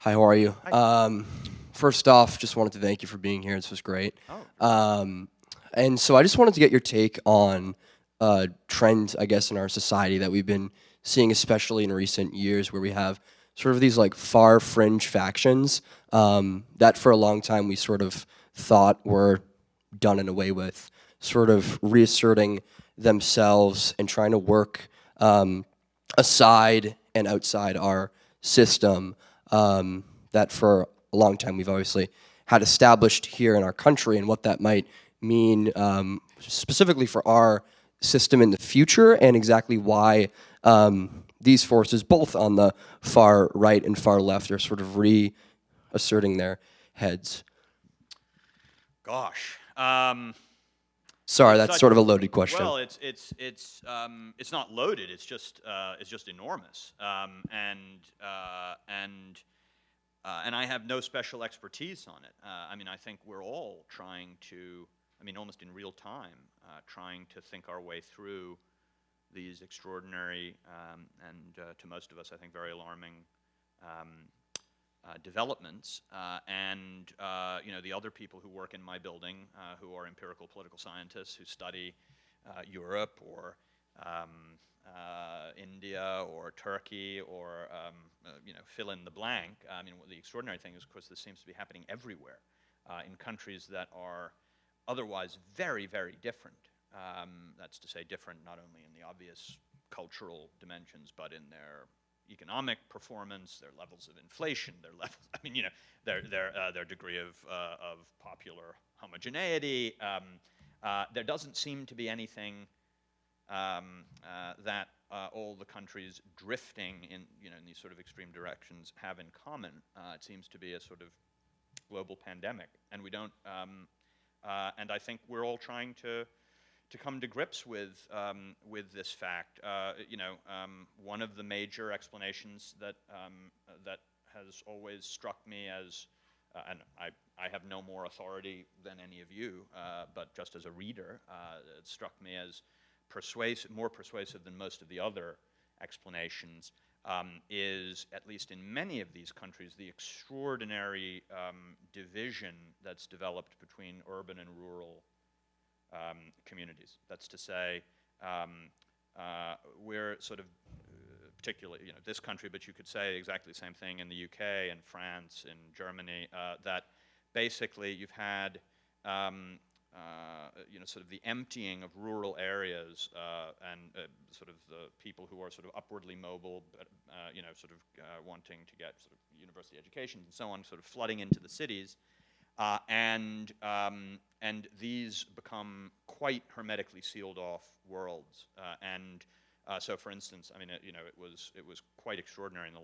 Hi, how are you? Hi. First off, just wanted to thank you for being here. This was great. Oh. And so I just wanted to get your take on trends, I guess, in our society that we've been seeing, especially in recent years, where we have sort of these like far fringe factions that for a long time we sort of thought were done and away with, sort of reasserting themselves and trying to work aside and outside our system that for a long time we've obviously had established here in our country, and what that might mean specifically for our system in the future, and exactly why these forces, both on the far right and far left, are sort of reasserting their heads. Gosh. Sorry, that's sort of a loaded question. Well, it's not loaded. It's just enormous. And I have no special expertise on it. I mean, I think we're all trying to, almost in real time, trying to think our way through these extraordinary and to most of us, I think, very alarming developments. The other people who work in my building, who are empirical political scientists who study Europe or India or Turkey or fill in the blank. The extraordinary thing is, of course, this seems to be happening everywhere in countries that are otherwise very, very different. That's to say, different not only in the obvious cultural dimensions, but in their economic performance, their levels of inflation, their levels, their degree of popular homogeneity. There doesn't seem to be anything that all the countries drifting in these sort of extreme directions have in common. It seems to be a sort of global pandemic, and we don't. And I think we're all trying to come to grips with this fact. One of the major explanations that has always struck me as, and I have no more authority than any of you, but just as a reader, it struck me as more persuasive than most of the other explanations, is, at least in many of these countries, the extraordinary division that's developed between urban and rural communities. That's to say, we're sort of, particularly, this country, but you could say exactly the same thing in the UK and France and Germany, that basically you've had sort of the emptying of rural areas and sort of the people who are sort of upwardly mobile, but, sort of wanting to get sort of university educations and so on, sort of flooding into the cities. And these become quite hermetically sealed off worlds. So, for instance, I mean, it was quite extraordinary in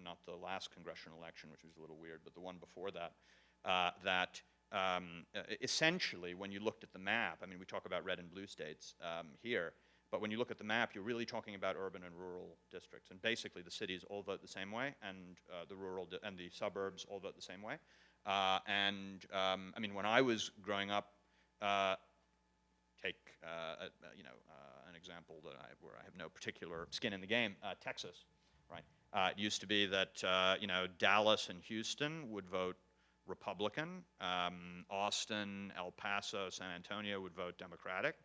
not the last congressional election, which was a little weird, but the one before that, essentially, when you looked at the map, I mean, we talk about red and blue states here, but when you look at the map, you're really talking about urban and rural districts, and basically the cities all vote the same way, and the and the suburbs all vote the same way. I mean, when I was growing up, take an example where I have no particular skin in the game, Texas, right? It used to be that Dallas and Houston would vote Republican, Austin, El Paso, San Antonio would vote Democratic,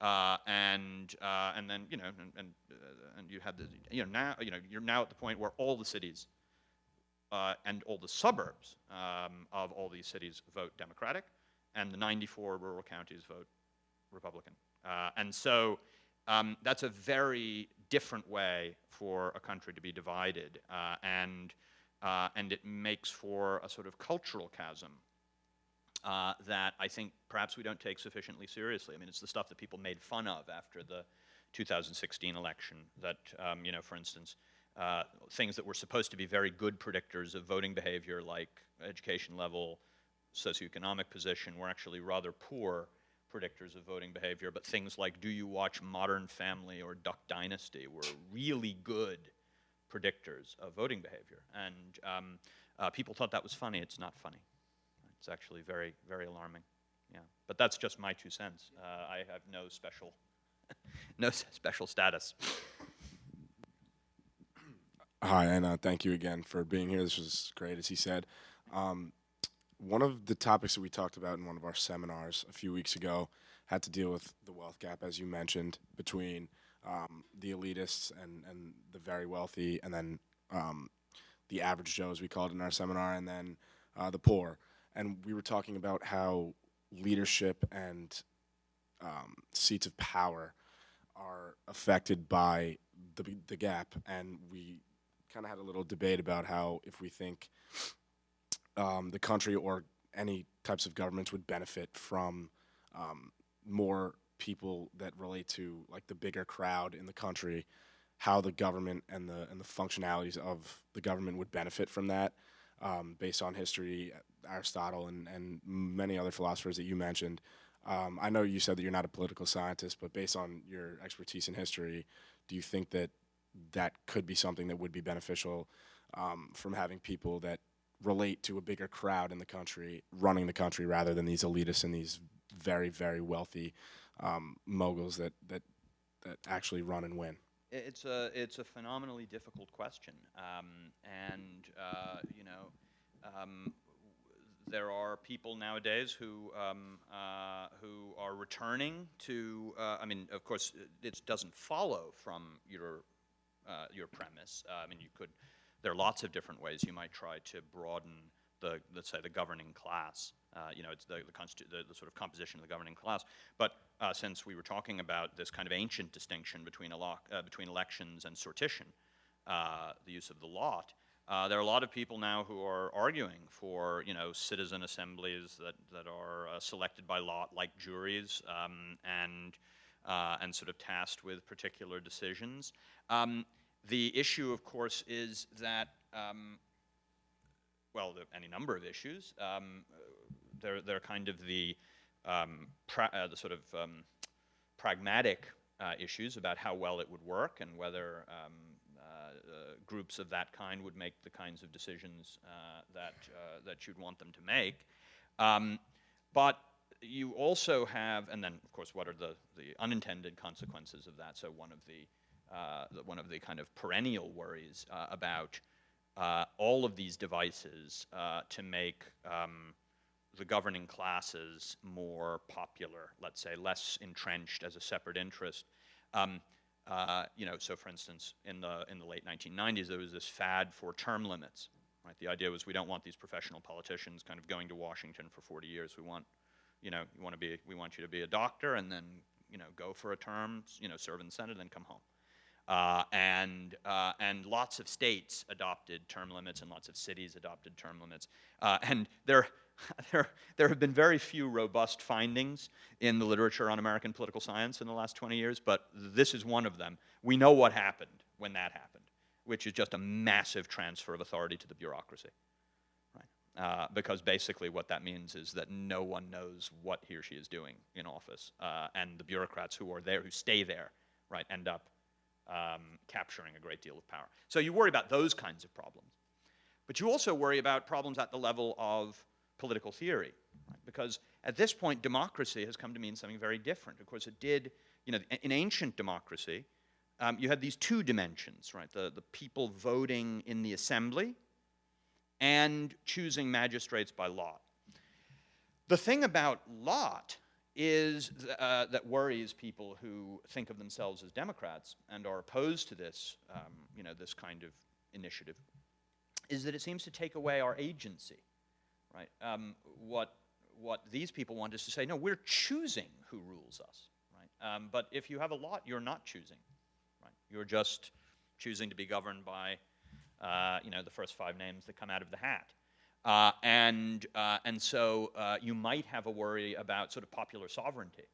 and then and you had now you're now at the point where all the cities and all the suburbs of all these cities vote Democratic, and the 94 rural counties vote Republican. And so that's a very different way for a country to be divided, and it makes for a sort of cultural chasm that I think perhaps we don't take sufficiently seriously. I mean, it's the stuff that people made fun of after the 2016 election that, for instance, things that were supposed to be very good predictors of voting behavior, like education level, socioeconomic position, were actually rather poor predictors of voting behavior. But things like, do you watch Modern Family or Duck Dynasty, were really good predictors of voting behavior. And people thought that was funny. It's not funny. It's actually very, very alarming. Yeah, but that's just my 2 cents. I have no special, no special status. Hi, and thank you again for being here. This was great, as he said. One of the topics that we talked about in one of our seminars a few weeks ago had to deal with the wealth gap, as you mentioned, between the elitists and the very wealthy, and then the average Joe, as we called it in our seminar, and then the poor. And we were talking about how leadership and seats of power are affected by the gap, and we kind of had a little debate about how if we think the country or any types of governments would benefit from more people that relate to like the bigger crowd in the country, how the government and the functionalities of the government would benefit from that, based on history, Aristotle and many other philosophers that you mentioned. I know you said that you're not a political scientist, but based on your expertise in history, do you think that that could be something that would be beneficial from having people that relate to a bigger crowd in the country running the country rather than these elitists and these very, very wealthy moguls that actually run and win? It's a phenomenally difficult question, there are people nowadays who are returning to. I mean, of course, it doesn't follow from your premise. I mean, there are lots of different ways you might try to broaden let's say, the governing class. It's the sort of composition of the governing class. But since we were talking about this kind of ancient distinction between elections and sortition, the use of the lot, there are a lot of people now who are arguing for, citizen assemblies that are selected by lot, like juries, and sort of tasked with particular decisions. The issue, of course, is that, any number of issues. They're kind of the sort of pragmatic issues about how well it would work and whether groups of that kind would make the kinds of decisions that you'd want them to make. But you also have, and then of course, what are the unintended consequences of that? So one of the kind of perennial worries about all of these devices to make the governing classes more popular, let's say, less entrenched as a separate interest. So for instance, in the late 1990s, there was this fad for term limits. Right? The idea was we don't want these professional politicians kind of going to Washington for 40 years. We want, we want you to be a doctor, and then, go for a term, serve in the Senate, and then come home. And lots of states adopted term limits, and lots of cities adopted term limits. And there have been very few robust findings in the literature on American political science in the last 20 years, but this is one of them. We know what happened when that happened, which is just a massive transfer of authority to the bureaucracy. Right? Because basically what that means is that no one knows what he or she is doing in office, and the bureaucrats who are there, who stay there, right, end up capturing a great deal of power. So you worry about those kinds of problems. But you also worry about problems at the level of political theory, right? Because at this point, democracy has come to mean something very different. Of course, it did, in ancient democracy, you had these two dimensions, right? The people voting in the assembly and choosing magistrates by lot. The thing about lot is that worries people who think of themselves as Democrats and are opposed to this, this kind of initiative, is that it seems to take away our agency, right? What these people want is to say, no, we're choosing who rules us, right? But if you have a lot, you're not choosing, right? You're just choosing to be governed by, the first 5 names that come out of the hat. And so you might have a worry about sort of popular sovereignty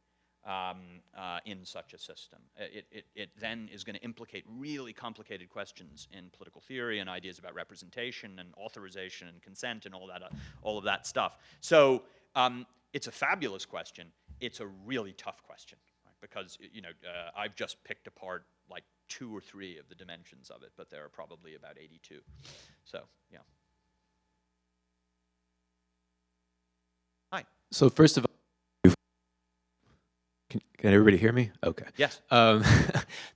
in such a system. It then is going to implicate really complicated questions in political theory and ideas about representation and authorization and consent and all of that stuff. So it's a fabulous question. It's a really tough question, right? Because I've just picked apart like 2 or 3 of the dimensions of it, but there are probably about 82. So yeah. Hi. So first of all, can everybody hear me? Okay. Yes.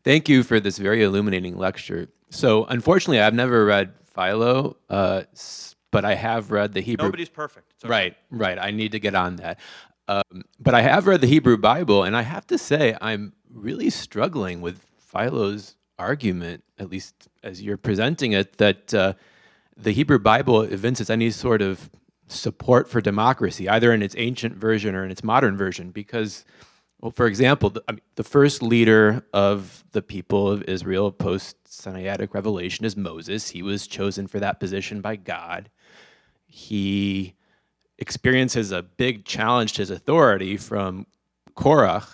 Thank you for this very illuminating lecture. So unfortunately, I've never read Philo, but I have read the Hebrew. Nobody's perfect. It's okay. Right. I need to get on that. But I have read the Hebrew Bible, and I have to say I'm really struggling with Philo's argument, at least as you're presenting it, that the Hebrew Bible evinces any sort of support for democracy, either in its ancient version or in its modern version, because, well, for example, the first leader of the people of Israel post-Sinaitic revelation is Moses. He was chosen for that position by God. He experiences a big challenge to his authority from Korach,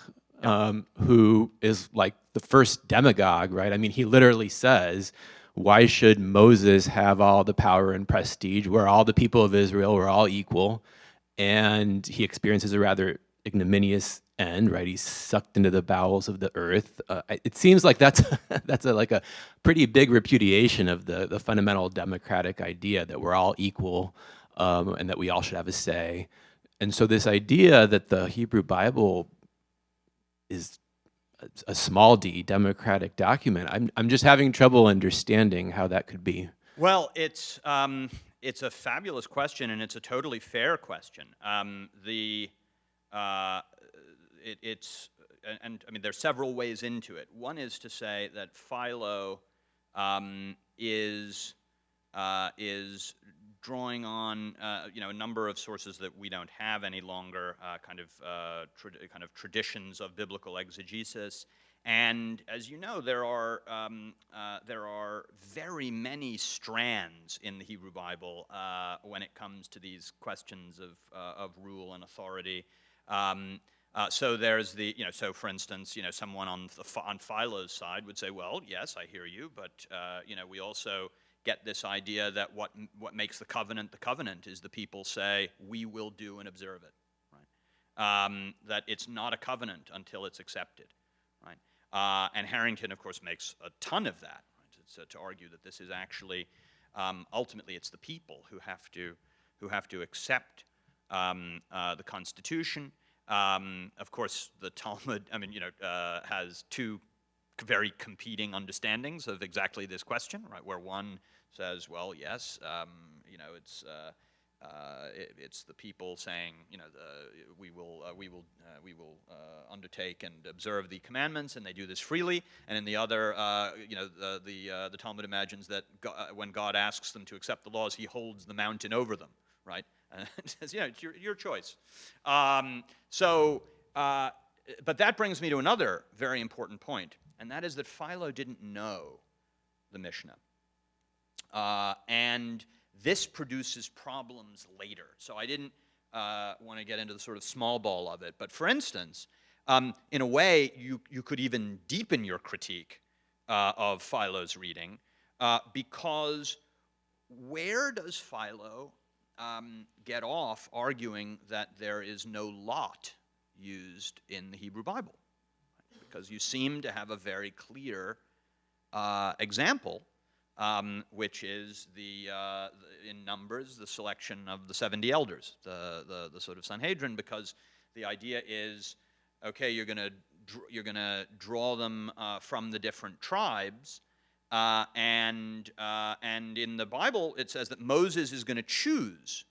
who is like the first demagogue, right? I mean, he literally says, why should Moses have all the power and prestige where all the people of Israel were all equal? And he experiences a rather ignominious end, right? He's sucked into the bowels of the earth. It seems like that's like a pretty big repudiation of the fundamental democratic idea that we're all equal and that we all should have a say. And so this idea that the Hebrew Bible is a small d democratic document, I'm just having trouble understanding how that could be. Well, it's a fabulous question, and it's a totally fair question. There's several ways into it. One is to say that Philo is drawing on a number of sources that we don't have any longer, kind of traditions of biblical exegesis. And as you know, there are very many strands in the Hebrew Bible when it comes to these questions of rule and authority. So there's so for instance, someone on Philo's side would say, well, yes, I hear you, but we also get this idea that what makes the covenant is the people say, we will do and observe it, right? That it's not a covenant until it's accepted, right? And Harrington, of course, makes a ton of that, right? To argue that this is actually, ultimately, it's the people who have to accept the Constitution. Of course, the Talmud, has 2 very competing understandings of exactly this question, right? Where one says, well, yes, it's the people saying, we will undertake and observe the commandments, and they do this freely. And in the other, the Talmud imagines that when God asks them to accept the laws, He holds the mountain over them, right? And it says, it's your choice. But that brings me to another very important point, and that is that Philo didn't know the Mishnah. And this produces problems later. So I didn't want to get into the sort of small ball of it. But for instance, in a way, you could even deepen your critique of Philo's reading, because where does Philo get off arguing that there is no lot used in the Hebrew Bible? Because you seem to have a very clear example, which is in Numbers, the selection of the 70 elders, the sort of Sanhedrin, because the idea is, okay, you're going to draw them from the different tribes, and in the Bible it says that Moses is going to choose,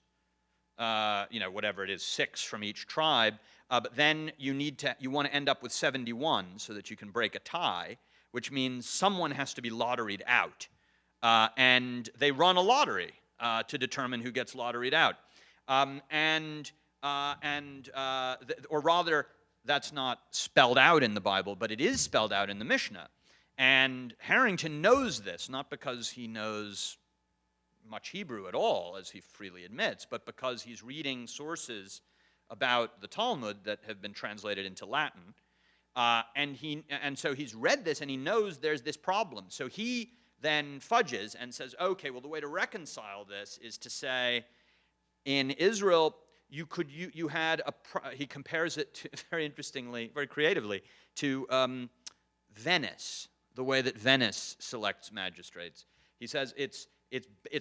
whatever it is, 6 from each tribe, but then you want to end up with 71 so that you can break a tie, which means someone has to be lotteried out. And they run a lottery to determine who gets lotteried out. Or rather, that's not spelled out in the Bible, but it is spelled out in the Mishnah. And Harrington knows this, not because he knows much Hebrew at all, as he freely admits, but because he's reading sources about the Talmud that have been translated into Latin. And so he's read this, and he knows there's this problem. So he then fudges and says, okay, well, the way to reconcile this is to say, in Israel, he compares it to, very interestingly, very creatively, to Venice, the way that Venice selects magistrates. He says it's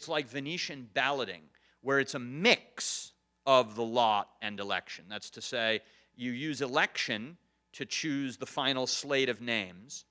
like Venetian balloting, where it's a mix of the lot and election. That's to say, you use election to choose the final slate of names,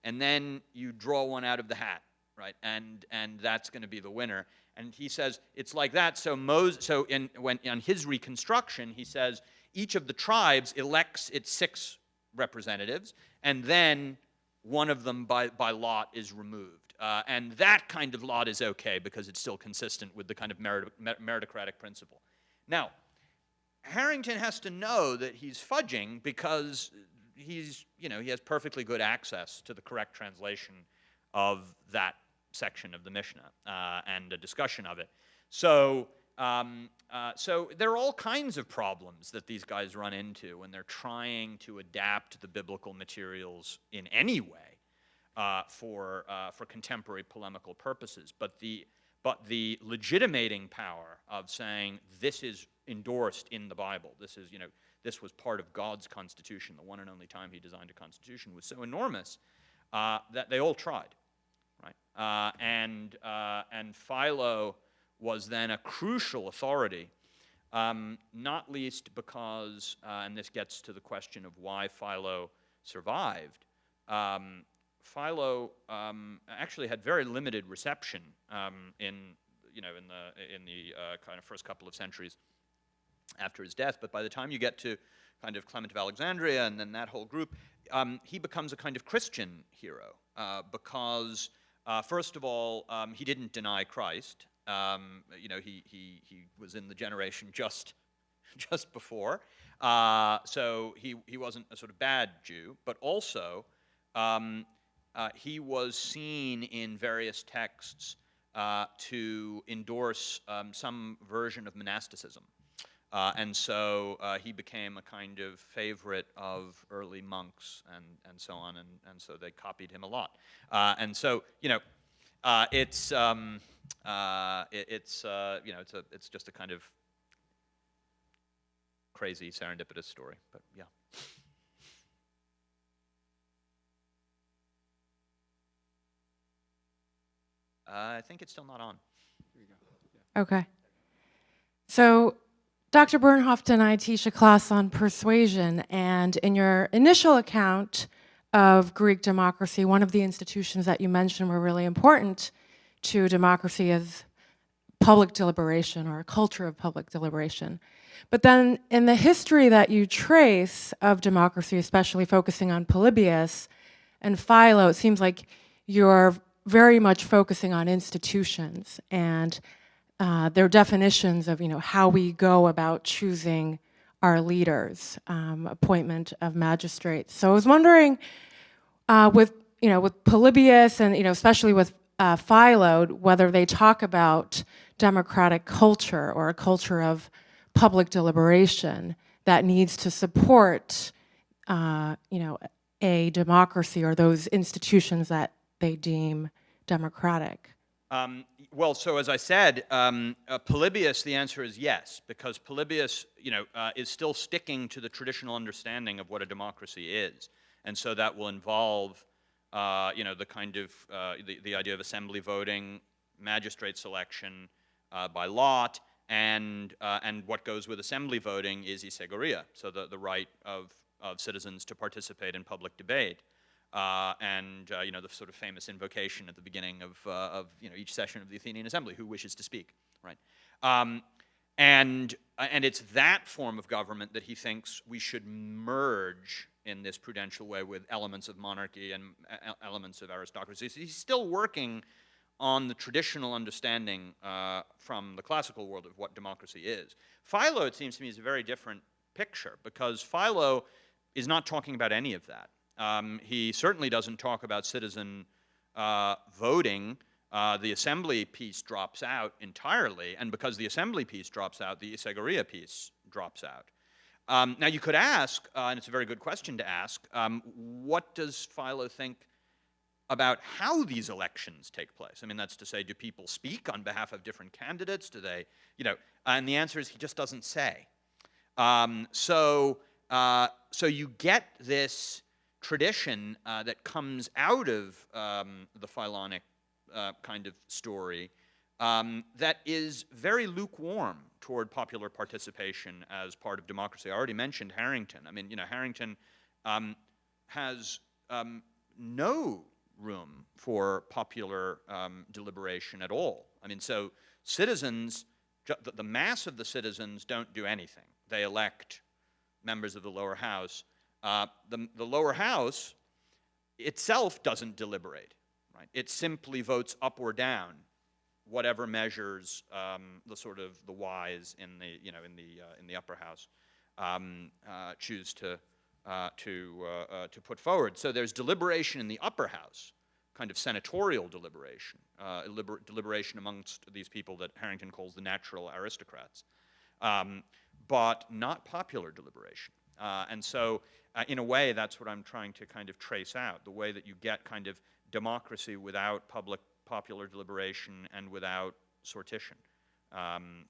and then you draw one out of the hat, right? And that's going to be the winner. And he says it's like that. So on his reconstruction, he says each of the tribes elects its 6 representatives, and then one of them by lot is removed. And that kind of lot is okay because it's still consistent with the kind of meritocratic principle. Now, Harrington has to know that he's fudging because he has perfectly good access to the correct translation of that section of the Mishnah and a discussion of it. So there are all kinds of problems that these guys run into when they're trying to adapt the biblical materials in any way for contemporary polemical purposes. But the legitimating power of saying this is endorsed in the Bible, this was part of God's Constitution, the one and only time he designed a Constitution, was so enormous that they all tried, right? And Philo was then a crucial authority, not least because, and this gets to the question of why Philo survived. Philo actually had very limited reception in the kind of first couple of centuries after his death. But by the time you get to kind of Clement of Alexandria and then that whole group, he becomes a kind of Christian hero because, first of all, he didn't deny Christ. He was in the generation just before, so he wasn't a sort of bad Jew, but also he was seen in various texts to endorse some version of monasticism. And so he became a kind of favorite of early monks and so on, and so they copied him a lot. And so, it's just a kind of crazy serendipitous story, but yeah. I think it's still not on. Here you go. Okay. So Dr. Bernhoft and I teach a class on persuasion, and in your initial account of Greek democracy, one of the institutions that you mentioned were really important to democracy is public deliberation, or a culture of public deliberation. But then in the history that you trace of democracy, especially focusing on Polybius and Philo, it seems like you're very much focusing on institutions and their definitions of, how we go about choosing our leaders, appointment of magistrates. So I was wondering, with Polybius and, especially with Philo, whether they talk about democratic culture or a culture of public deliberation that needs to support, a democracy or those institutions that they deem democratic. Well, so as I said, Polybius, the answer is yes, because Polybius, is still sticking to the traditional understanding of what a democracy is, and so that will involve, the kind of the idea of assembly voting, magistrate selection by lot, and what goes with assembly voting is isegoria, so the right of citizens to participate in public debate. The sort of famous invocation at the beginning of each session of the Athenian Assembly, who wishes to speak, right? And it's that form of government that he thinks we should merge in this prudential way with elements of monarchy and elements of aristocracy. So he's still working on the traditional understanding from the classical world of what democracy is. Philo, it seems to me, is a very different picture, because Philo is not talking about any of that. He certainly doesn't talk about citizen voting. The assembly piece drops out entirely, and because the assembly piece drops out, the isegoria piece drops out. Now you could ask, and it's a very good question to ask, what does Philo think about how these elections take place? I mean, that's to say, do people speak on behalf of different candidates? Do they, and the answer is he just doesn't say. So you get this tradition that comes out of the Philonic kind of story that is very lukewarm toward popular participation as part of democracy. I already mentioned Harrington. I mean, Harrington has no room for popular deliberation at all. I mean, so citizens, the mass of the citizens don't do anything. They elect members of the lower house. The lower house itself doesn't deliberate, right? It simply votes up or down whatever measures the wise in the upper house choose to put forward. So there's deliberation in the upper house, kind of senatorial deliberation, deliberation amongst these people that Harrington calls the natural aristocrats, but not popular deliberation. And so, in a way, that's what I'm trying to kind of trace out, the way that you get kind of democracy without popular deliberation and without sortition.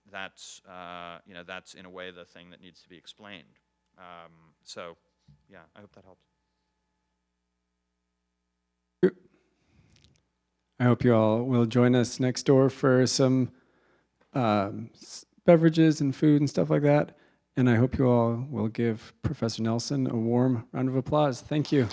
That's in a way the thing that needs to be explained. Yeah, I hope that helps. I hope you all will join us next door for some beverages and food and stuff like that. And I hope you all will give Professor Nelson a warm round of applause. Thank you.